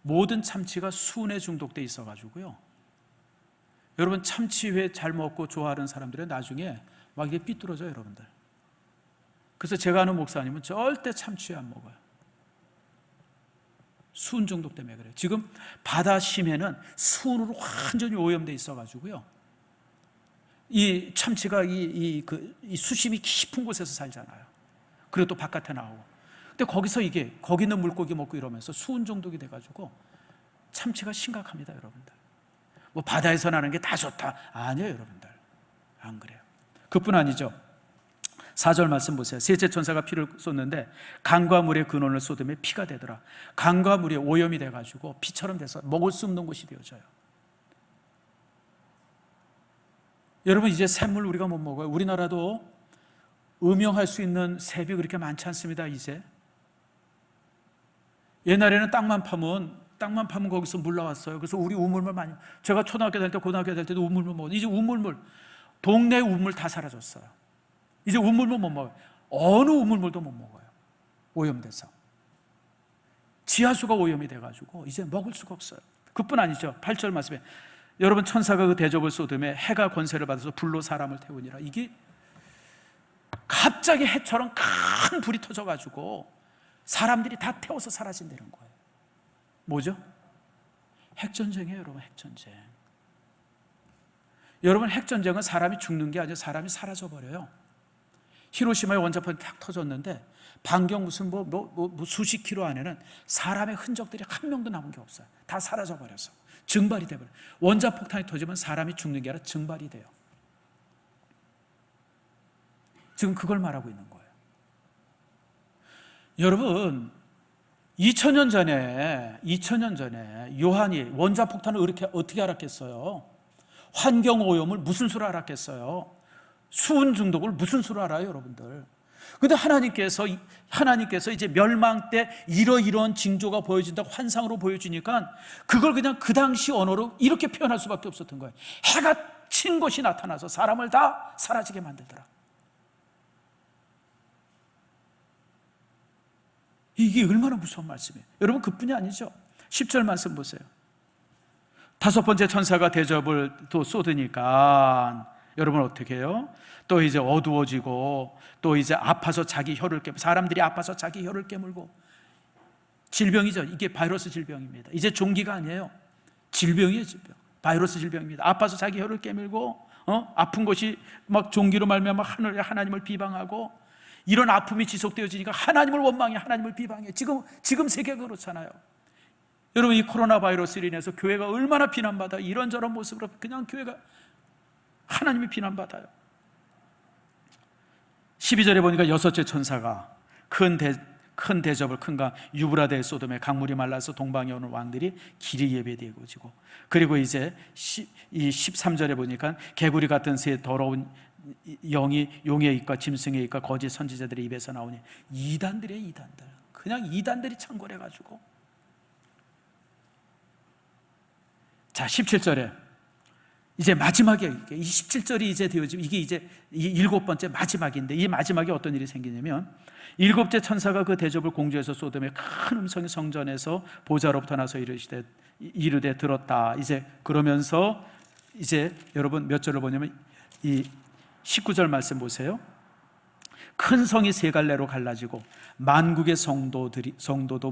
모든 참치가 순에 중독돼 있어 가지고요. 여러분 참치회 잘 먹고 좋아하는 사람들은 나중에 막 이게 삐뚤어져요, 여러분들. 그래서 제가 아는 목사님은 절대 참치회 안 먹어요. 순 중독 때문에 그래요. 지금 바다 심해는 순으로 완전히 오염돼 있어 가지고요. 이 참치가 이 수심이 깊은 곳에서 살잖아요. 그리고 또 바깥에 나오고. 근데 거기 있는 물고기 먹고 이러면서 수은 중독이 돼가지고 참치가 심각합니다, 여러분들. 뭐 바다에서 나는 게 다 좋다, 아니에요, 여러분들. 안 그래요. 그뿐 아니죠. 4절 말씀 보세요. 셋째 천사가 피를 쏟는데 강과 물의 근원을 쏟으며 피가 되더라. 강과 물이 오염이 돼가지고 피처럼 돼서 먹을 수 없는 곳이 되어져요. 여러분 이제 샘물 우리가 못 먹어요. 우리나라도 음용할 수 있는 샘이 그렇게 많지 않습니다. 이제 옛날에는 땅만 파면 거기서 물 나왔어요. 그래서 우리 우물물 많이, 제가 초등학교 다닐 때 고등학교 다닐 때도 우물물 먹었는데 이제 동네 우물 다 사라졌어요. 이제 우물물 못 먹어요. 어느 우물물도 못 먹어요. 오염돼서 지하수가 오염이 돼가지고 이제 먹을 수가 없어요. 그뿐 아니죠. 8절 말씀에 여러분 천사가 그 대접을 쏟음에 해가 권세를 받아서 불로 사람을 태우니라. 이게 갑자기 해처럼 큰 불이 터져가지고 사람들이 다 태워서 사라진다는 거예요. 뭐죠? 핵전쟁이에요, 여러분. 핵전쟁. 여러분 핵전쟁은 사람이 죽는 게 아니라 사람이 사라져버려요. 히로시마의 원자폭이 탁 터졌는데 반경 무슨 수십 킬로 안에는 사람의 흔적들이 한 명도 남은 게 없어요. 다 사라져버려서 증발이 돼버려요. 원자폭탄이 터지면 사람이 죽는 게 아니라 증발이 돼요. 지금 그걸 말하고 있는 거예요. 여러분 2000년 전에 요한이 원자폭탄을 어떻게 알았겠어요? 환경오염을 무슨 수로 알았겠어요? 수은 중독을 무슨 수로 알아요, 여러분들? 그런데 하나님께서 이제 멸망 때 이러이러한 징조가 보여진다고 환상으로 보여주니까 그걸 그냥 그 당시 언어로 이렇게 표현할 수밖에 없었던 거예요. 해가 친 것이 나타나서 사람을 다 사라지게 만들더라. 이게 얼마나 무서운 말씀이에요. 여러분 그뿐이 아니죠. 10절 말씀 보세요. 다섯 번째 천사가 대접을 또 쏟으니까 여러분 어떻게 해요? 또 이제 어두워지고 또 이제 아파서 자기 혀를 깨물고, 사람들이 아파서 자기 혀를 깨물고, 질병이죠. 이게 바이러스 질병입니다. 이제 종기가 아니에요. 질병이에요, 질병. 바이러스 질병입니다. 아파서 자기 혀를 깨물고 아픈 것이 막 종기로 말미암아 하나님을 비방하고, 이런 아픔이 지속되어지니까 하나님을 원망해, 하나님을 비방해. 지금 세계가 그렇잖아요. 여러분 이 코로나 바이러스로 인해서 교회가 얼마나 비난받아요. 이런저런 모습으로 그냥 교회가 하나님이 비난받아요. 12절에 보니까 여섯째 천사가 큰 대접을 큰강 유브라데의 소돔에 강물이 말라서 동방에 오는 왕들이 길이 예배되고 지고, 그리고 이제 이 13절에 보니까 개구리 같은 새 더러운 영이 용의 입과 짐승의 입과 거짓 선지자들의 입에서 나오니, 이단들이에요. 이단들. 그냥 이단들이 창궐해가지고. 자 17절에 이제 마지막에 이 17절이 이제 되어지면 이게 이제 이 7번째 마지막인데, 이 마지막에 어떤 일이 생기냐면 7째 천사가 그 대접을 공주에서 쏟음에 큰 음성이 성전에서 보좌로부터 나서 이르되 들었다. 이제 그러면서 이제 여러분 몇 절을 보냐면 이 19절 말씀 보세요. 큰 성이 세 갈래로 갈라지고 만국의 성도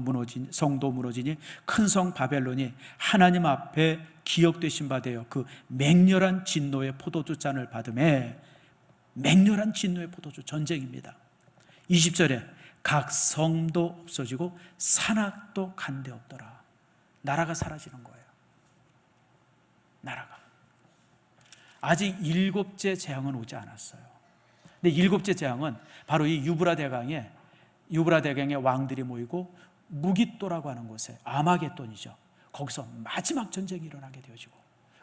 무너지니 큰 성 바벨론이 하나님 앞에 기억되신 바 되어 그 맹렬한 진노의 포도주 잔을 받음에, 맹렬한 진노의 포도주, 전쟁입니다. 20절에 각 성도 없어지고 산악도 간데 없더라. 나라가 사라지는 거예요. 나라가. 아직 7째 재앙은 오지 않았어요. 근데 7째 재앙은 바로 이 유브라 대강의 왕들이 모이고 무깃도라고 하는 곳에, 아마겟돈이죠. 거기서 마지막 전쟁이 일어나게 되어지고,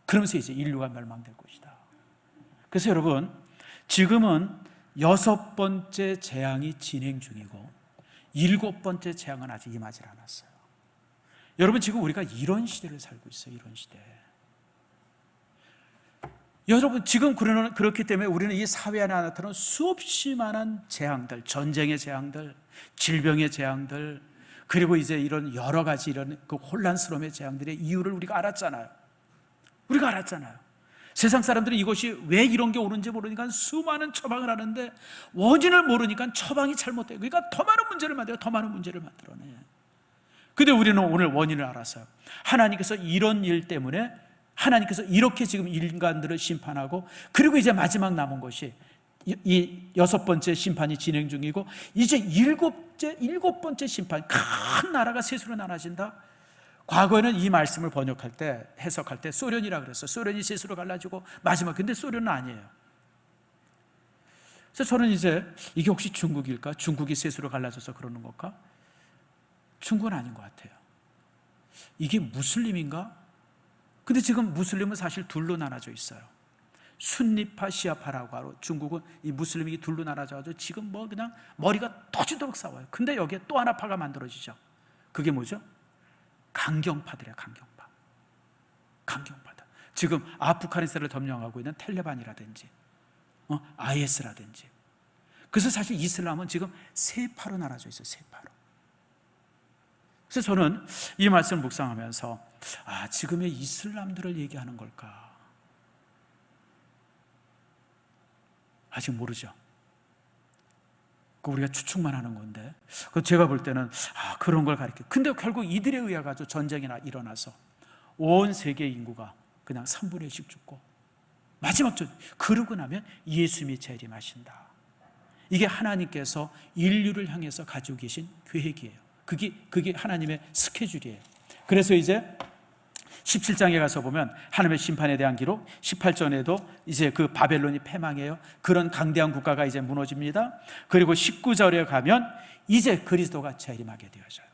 그러면서 이제 인류가 멸망될 것이다. 그래서 여러분, 지금은 6번째 재앙이 진행 중이고 7번째 재앙은 아직 임하지 않았어요. 여러분, 지금 우리가 이런 시대를 살고 있어요. 이런 시대. 여러분, 지금 그렇기 때문에 우리는 이 사회 안에 나타나는 수없이 많은 재앙들, 전쟁의 재앙들, 질병의 재앙들, 그리고 이제 이런 여러 가지 이런 그 혼란스러움의 재앙들의 이유를 우리가 알았잖아요. 우리가 알았잖아요. 세상 사람들은 이것이 왜 이런 게 오는지 모르니까 수많은 처방을 하는데 원인을 모르니까 처방이 잘못돼요. 그러니까 더 많은 문제를 만들어요. 더 많은 문제를 만들어내. 근데 우리는 오늘 원인을 알았어요. 하나님께서 이런 일 때문에 하나님께서 이렇게 지금 인간들을 심판하고, 그리고 이제 마지막 남은 것이 이 6번째 심판이 진행 중이고, 이제 7번째 심판, 큰 나라가 셋으로 나눠진다. 과거에는 이 말씀을 번역할 때, 해석할 때 소련이라 그랬어요. 소련이 셋으로 갈라지고 마지막. 근데 소련은 아니에요. 그래서 저는 이제 이게 혹시 중국일까? 중국이 셋으로 갈라져서 그러는 걸까? 중국은 아닌 것 같아요. 이게 무슬림인가? 근데 지금 무슬림은 사실 둘로 나눠져 있어요. 순니파, 시아파라고 하고, 중국은 이 무슬림이 둘로 나눠져가지고 지금 뭐 그냥 머리가 터지도록 싸워요. 근데 여기에 또 하나 파가 만들어지죠. 그게 뭐죠? 강경파들이에요. 강경파들. 지금 아프가니스탄을 점령하고 있는 텔레반이라든지 IS라든지. 그래서 사실 이슬람은 지금 세 파로 나눠져 있어요. 세 파로. 그래서 저는 이 말씀을 묵상하면서 지금의 이슬람들을 얘기하는 걸까? 아직 모르죠. 우리가 추측만 하는 건데, 제가 볼 때는 그런 걸 가리켜. 근데 결국 이들에 의해 가지고 전쟁이나 일어나서 온 세계 인구가 그냥 3분의 1씩 죽고, 마지막 그러고 나면 예수님이 재림하신다. 이게 하나님께서 인류를 향해서 가지고 계신 계획이에요. 그게 하나님의 스케줄이에요. 그래서 이제 17장에 가서 보면 하나님의 심판에 대한 기록, 18절에도 이제 그 바벨론이 패망해요. 그런 강대한 국가가 이제 무너집니다. 그리고 19절에 가면 이제 그리스도가 재림하게 되어져요.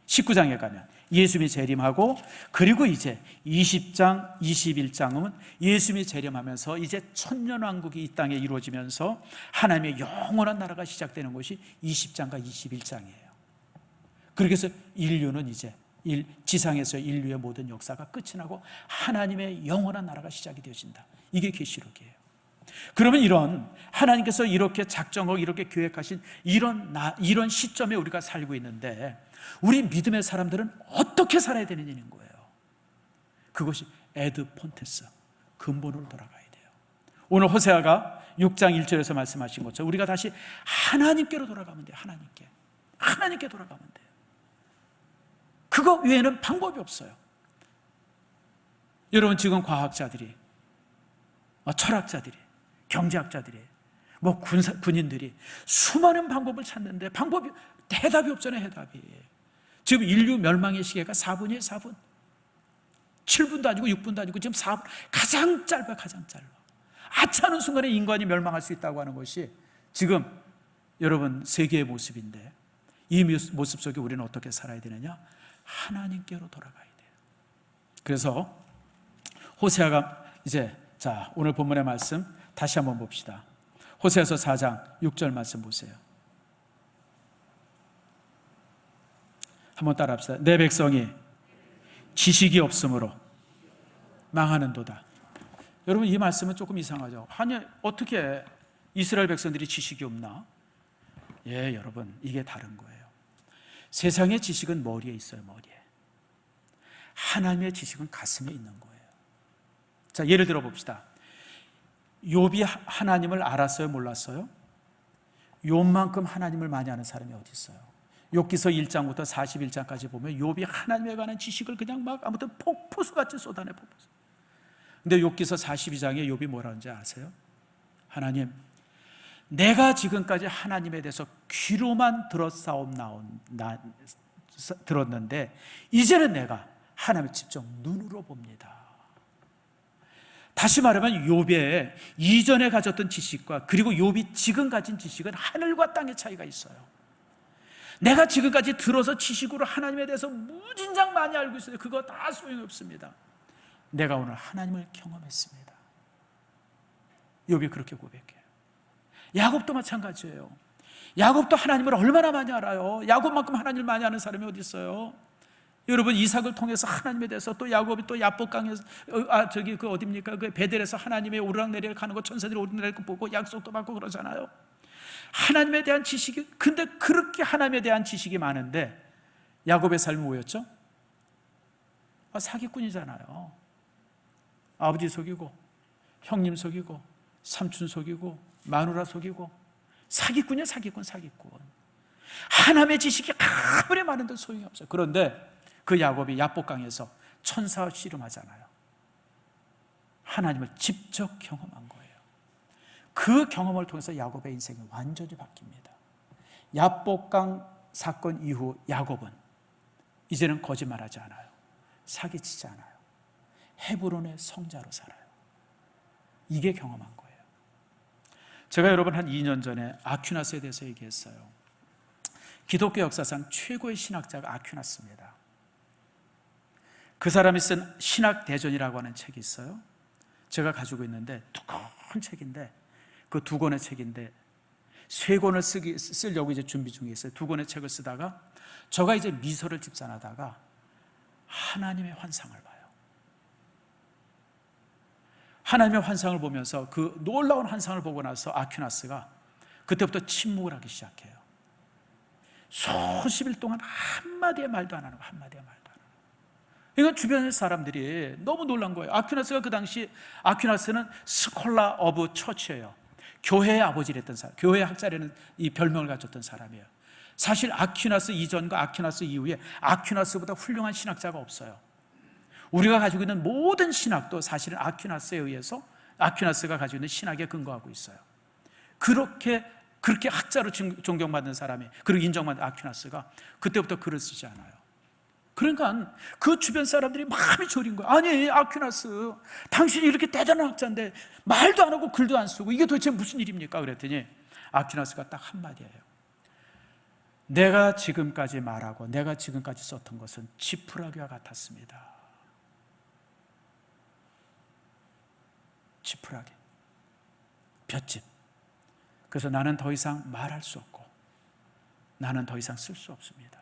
19장에 가면 예수님이 재림하고, 그리고 이제 20장, 21장은 예수님이 재림하면서 이제 천년왕국이 이 땅에 이루어지면서 하나님의 영원한 나라가 시작되는 것이 20장과 21장이에요. 그래서 인류는 이제 지상에서 인류의 모든 역사가 끝이 나고 하나님의 영원한 나라가 시작이 되어진다. 이게 계시록이에요. 그러면 이런 하나님께서 이렇게 작정하고 이렇게 계획하신 이런 시점에 우리가 살고 있는데, 우리 믿음의 사람들은 어떻게 살아야 되느냐는 거예요. 그것이 에드 폰테스, 근본으로 돌아가야 돼요. 오늘 호세아가 6장 1절에서 말씀하신 것처럼 우리가 다시 하나님께로 돌아가면 돼요. 하나님께 돌아가면 돼요. 그거 외에는 방법이 없어요. 여러분, 지금 과학자들이, 철학자들이, 경제학자들이, 군인들이 수많은 방법을 찾는데 해답이 없잖아요. 해답이. 지금 인류 멸망의 시계가 4분이에요. 4분. 7분도 아니고 6분도 아니고 지금 4분. 가장 짧아. 아차하는 순간에 인간이 멸망할 수 있다고 하는 것이 지금 여러분 세계의 모습인데, 이 모습 속에 우리는 어떻게 살아야 되느냐? 하나님께로 돌아가야 돼요. 그래서 호세아가 이제 오늘 본문의 말씀 다시 한번 봅시다. 호세아서 4장 6절 말씀 보세요. 한번 따라 합시다. 내 백성이 지식이 없으므로 망하는도다. 여러분, 이 말씀은 조금 이상하죠. 아니, 어떻게 이스라엘 백성들이 지식이 없나? 예, 여러분, 이게 다른 거예요. 세상의 지식은 머리에 있어요, 머리에. 하나님의 지식은 가슴에 있는 거예요. 자, 예를 들어 봅시다. 욥이 하나님을 알았어요, 몰랐어요? 욥만큼 하나님을 많이 아는 사람이 어디 있어요? 욥기서 1장부터 41장까지 보면 욥이 하나님에 관한 지식을 그냥 막 아무튼 폭포수같이 쏟아내, 폭포수. 근데 욥기서 42장에 욥이 뭐라는지 아세요? 하나님, 내가 지금까지 하나님에 대해서 귀로만 들었는데 이제는 내가 하나님을 직접 눈으로 봅니다. 다시 말하면 욥의 이전에 가졌던 지식과 그리고 욥이 지금 가진 지식은 하늘과 땅의 차이가 있어요. 내가 지금까지 들어서 지식으로 하나님에 대해서 무진장 많이 알고 있어요. 그거 다 소용이 없습니다. 내가 오늘 하나님을 경험했습니다. 욥이 그렇게 고백해요. 야곱도 마찬가지예요. 야곱도 하나님을 얼마나 많이 알아요. 야곱만큼 하나님을 많이 아는 사람이 어디 있어요? 여러분, 이삭을 통해서 하나님에 대해서, 또 야곱이 또 야복강에서 어딥니까? 그 베델에서 하나님의 오르락내리락 하는 거, 천사들이 오르락내리락 보고 약속도 받고 그러잖아요. 하나님에 대한 지식이, 근데 그렇게 하나님에 대한 지식이 많은데 야곱의 삶이 뭐였죠? 사기꾼이잖아요. 아버지 속이고, 형님 속이고, 삼촌 속이고, 마누라 속이고, 사기꾼이야, 사기꾼. 하나님의 지식이 아무리 많은데 소용이 없어요. 그런데 그 야곱이 야복강에서 천사와 씨름하잖아요. 하나님을 직접 경험한 거예요. 그 경험을 통해서 야곱의 인생이 완전히 바뀝니다. 야복강 사건 이후 야곱은 이제는 거짓말하지 않아요. 사기치지 않아요. 헤브론의 성자로 살아요. 이게 경험한 거예요. 제가 여러분 한 2년 전에 아퀴나스에 대해서 얘기했어요. 기독교 역사상 최고의 신학자가 아퀴나스입니다. 그 사람이 쓴 신학대전이라고 하는 책이 있어요. 제가 가지고 있는데 두꺼운 책인데, 그 두 권의 책인데 3권을 쓰려고 이제 준비 중에 있어요. 2권의 책을 쓰다가 저가 이제 미소를 집산하다가 하나님의 환상을 봐요. 하나님의 환상을 보면서, 그 놀라운 환상을 보고 나서 아퀴나스가 그때부터 침묵을 하기 시작해요. 수십 일 동안 한마디의 말도 안 하는 거예요. 한마디의 말도 안 하는 거예요. 이건 주변의 사람들이 너무 놀란 거예요. 아퀴나스가 그 당시, 아퀴나스는 스콜라 오브 처치예요. 교회의 아버지랬던 사람, 교회의 학자라는 이 별명을 가졌던 사람이에요. 사실 아퀴나스 이전과 아퀴나스 이후에 아퀴나스보다 훌륭한 신학자가 없어요. 우리가 가지고 있는 모든 신학도 사실은 아퀴나스에 의해서, 아퀴나스가 가지고 있는 신학에 근거하고 있어요. 그렇게 학자로 존경받는 사람이, 그리고 인정받는 아퀴나스가 그때부터 글을 쓰지 않아요. 그러니까 그 주변 사람들이 마음이 졸인 거예요. 아니, 아퀴나스, 당신이 이렇게 대단한 학자인데 말도 안 하고 글도 안 쓰고 이게 도대체 무슨 일입니까? 그랬더니 아퀴나스가 딱 한마디예요. 내가 지금까지 말하고 내가 지금까지 썼던 것은 지푸라기와 같았습니다. 지푸라기, 볏짚. 그래서 나는 더 이상 말할 수 없고 나는 더 이상 쓸 수 없습니다.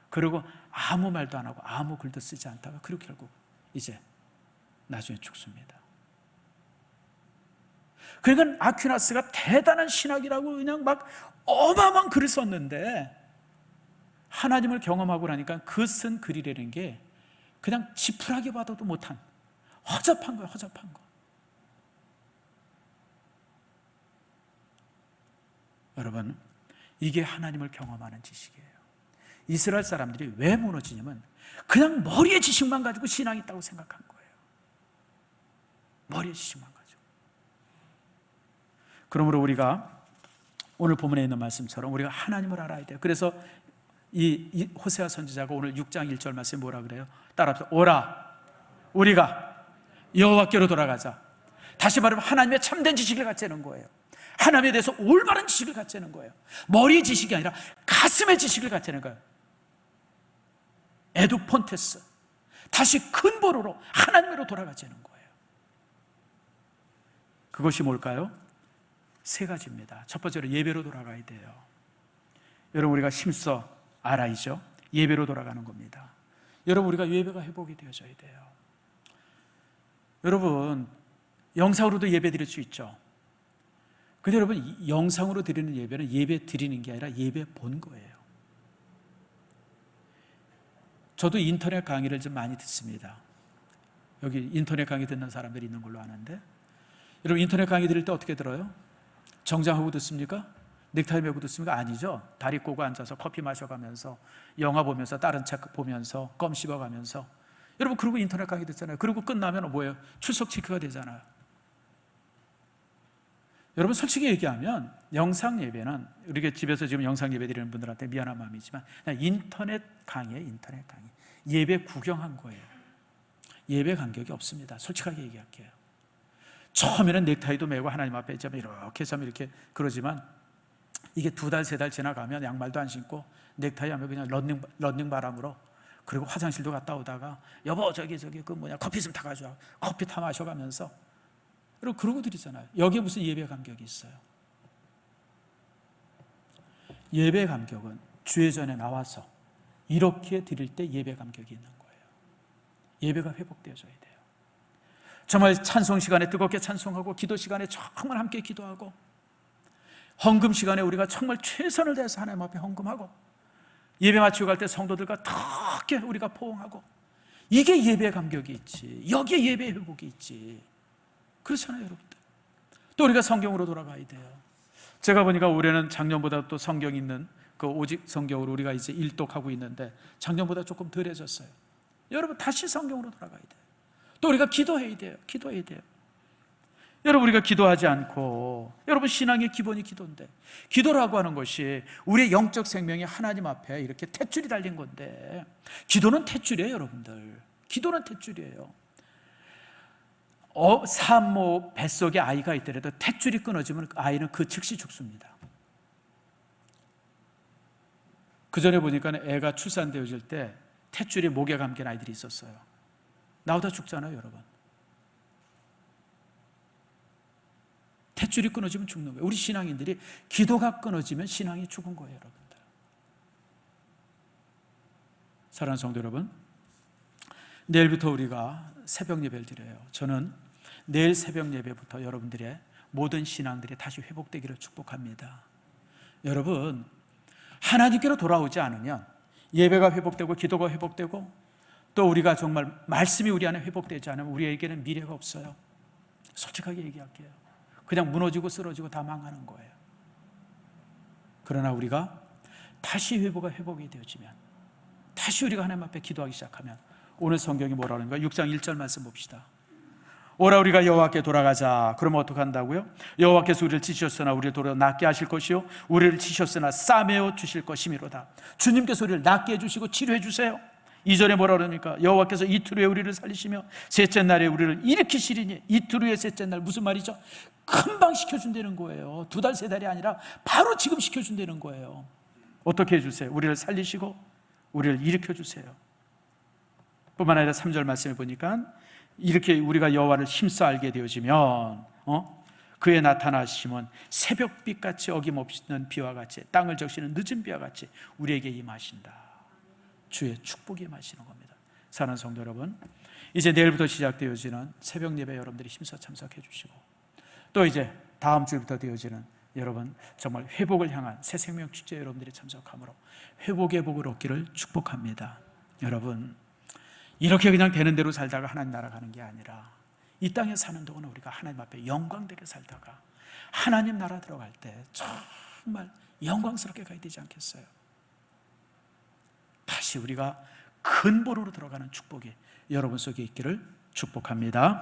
그리고 아무 말도 안 하고 아무 글도 쓰지 않다가 그렇게 결국 이제 나중에 죽습니다. 그러니까 아퀴나스가 대단한 신학이라고 그냥 막 어마어마한 글을 썼는데, 하나님을 경험하고 나니까 그 쓴 글이라는 게 그냥 지푸라기 봐도 못한 허접한 거예요. 허접한 거. 여러분, 이게 하나님을 경험하는 지식이에요. 이스라엘 사람들이 왜 무너지냐면 그냥 머리에 지식만 가지고 신앙이 있다고 생각한 거예요. 머리에 지식만 가지고. 그러므로 우리가 오늘 본문에 있는 말씀처럼 우리가 하나님을 알아야 돼요. 그래서 이 호세아 선지자가 오늘 6장 1절 말씀에 뭐라 그래요? 따라합시다. 오라, 우리가 여호와께로 돌아가자. 다시 말하면 하나님의 참된 지식을 갖자는 거예요. 하나님에 대해서 올바른 지식을 갖자는 거예요. 머리의 지식이 아니라 가슴의 지식을 갖자는 거예요. 에두폰테스, 다시 근본으로 하나님으로 돌아가자는 거예요. 그것이 뭘까요? 3가지입니다. 첫 번째로 예배로 돌아가야 돼요. 여러분, 우리가 힘써 알아야죠. 예배로 돌아가는 겁니다. 여러분, 우리가 예배가 회복이 되어져야 돼요. 여러분, 영상으로도 예배 드릴 수 있죠. 근데 여러분, 이 영상으로 드리는 예배는 예배 드리는 게 아니라 예배 본 거예요. 저도 인터넷 강의를 좀 많이 듣습니다. 여기 인터넷 강의 듣는 사람들이 있는 걸로 아는데, 여러분 인터넷 강의 들을 때 어떻게 들어요? 정장하고 듣습니까? 넥타이 메고 듣습니까? 아니죠. 다리 꼬고 앉아서 커피 마셔가면서 영화 보면서 다른 책 보면서 껌 씹어가면서, 여러분 그리고 인터넷 강의 듣잖아요. 그리고 끝나면 뭐예요? 출석 체크가 되잖아요. 여러분 솔직히 얘기하면 영상 예배는, 우리가 집에서 지금 영상 예배 드리는 분들한테 미안한 마음이지만 그냥 인터넷 강의예요. 인터넷 강의. 예배 구경한 거예요. 예배 간격이 없습니다. 솔직하게 얘기할게요. 처음에는 넥타이도 메고 하나님 앞에 이렇게 해서 이렇게 그러지만, 이게 2달, 3달 지나가면 양말도 안 신고 넥타이 하면 그냥 런닝 바람으로, 그리고 화장실도 갔다 오다가 여보 저기 커피 좀 타가지고 커피 타 마셔가면서, 여러분 그러고 드리잖아요. 여기에 무슨 예배 간격이 있어요? 예배 간격은 주의 전에 나와서 이렇게 드릴 때 예배 간격이 있는 거예요. 예배가 회복되어져야 돼요. 정말 찬송 시간에 뜨겁게 찬송하고, 기도 시간에 정말 함께 기도하고, 헌금 시간에 우리가 정말 최선을 다해서 하나님 앞에 헌금하고, 예배 마치고 갈 때 성도들과 크게 우리가 포옹하고, 이게 예배 간격이 있지. 여기에 예배 회복이 있지. 그렇잖아요, 여러분들. 또 우리가 성경으로 돌아가야 돼요. 제가 보니까 올해는 작년보다 또 성경 있는 그 오직 성경으로 우리가 이제 일독하고 있는데, 작년보다 조금 덜해졌어요. 여러분 다시 성경으로 돌아가야 돼요. 또 우리가 기도해야 돼요. 기도해야 돼요. 여러분 우리가 기도하지 않고, 여러분 신앙의 기본이 기도인데, 기도라고 하는 것이 우리의 영적 생명이 하나님 앞에 이렇게 탯줄이 달린 건데, 기도는 탯줄이에요. 여러분들 기도는 탯줄이에요. 산모 뱃속에 아이가 있더라도 탯줄이 끊어지면 아이는 그 즉시 죽습니다. 그 전에 보니까 애가 출산되어질 때 탯줄이 목에 감긴 아이들이 있었어요. 나오다 죽잖아요, 여러분. 탯줄이 끊어지면 죽는 거예요. 우리 신앙인들이 기도가 끊어지면 신앙이 죽은 거예요, 여러분들. 사랑하는 성도 여러분, 내일부터 우리가 새벽 예배를 드려요. 저는 내일 새벽 예배부터 여러분들의 모든 신앙들이 다시 회복되기를 축복합니다. 여러분, 하나님께로 돌아오지 않으면 예배가 회복되고 기도가 회복되고, 또 우리가 정말 말씀이 우리 안에 회복되지 않으면 우리에게는 미래가 없어요. 솔직하게 얘기할게요. 그냥 무너지고 쓰러지고 다 망하는 거예요. 그러나 우리가 다시 회복이 되어지면, 다시 우리가 하나님 앞에 기도하기 시작하면, 오늘 성경이 뭐라 하는가? 6장 1절 말씀 봅시다. 오라 우리가 여호와께 돌아가자. 그러면 어떻게 한다고요? 여호와께서 우리를 치셨으나 우리를 도로 낫게 하실 것이요, 우리를 치셨으나 싸매어 주실 것이미로다. 주님께서 우리를 낫게 해주시고 치료해 주세요. 2절에 뭐라 그러니까? 여호와께서 이틀 후에 우리를 살리시며 셋째 날에 우리를 일으키시리니. 이틀 후에 셋째 날, 무슨 말이죠? 금방 시켜준다는 거예요. 2달, 3달이 아니라 바로 지금 시켜준다는 거예요. 어떻게 해주세요? 우리를 살리시고 우리를 일으켜주세요. 뿐만 아니라 3절 말씀에 보니까, 이렇게 우리가 여호와를 힘써 알게 되어지면 그의 나타나심은 새벽빛같이 어김없는 비와 같이, 땅을 적시는 늦은 비와 같이 우리에게 임하신다. 주의 축복이 임하시는 겁니다. 사랑하는 성도 여러분, 이제 내일부터 시작되어지는 새벽 예배 여러분들이 힘써 참석해 주시고, 또 이제 다음 주부터 되어지는 여러분 정말 회복을 향한 새 생명 축제 여러분들이 참석함으로 회복의 복을 얻기를 축복합니다. 여러분, 이렇게 그냥 되는 대로 살다가 하나님 나라 가는 게 아니라, 이 땅에 사는 동안 우리가 하나님 앞에 영광되게 살다가 하나님 나라 들어갈 때 정말 영광스럽게 가야 되지 않겠어요? 다시 우리가 근본으로 들어가는 축복이 여러분 속에 있기를 축복합니다.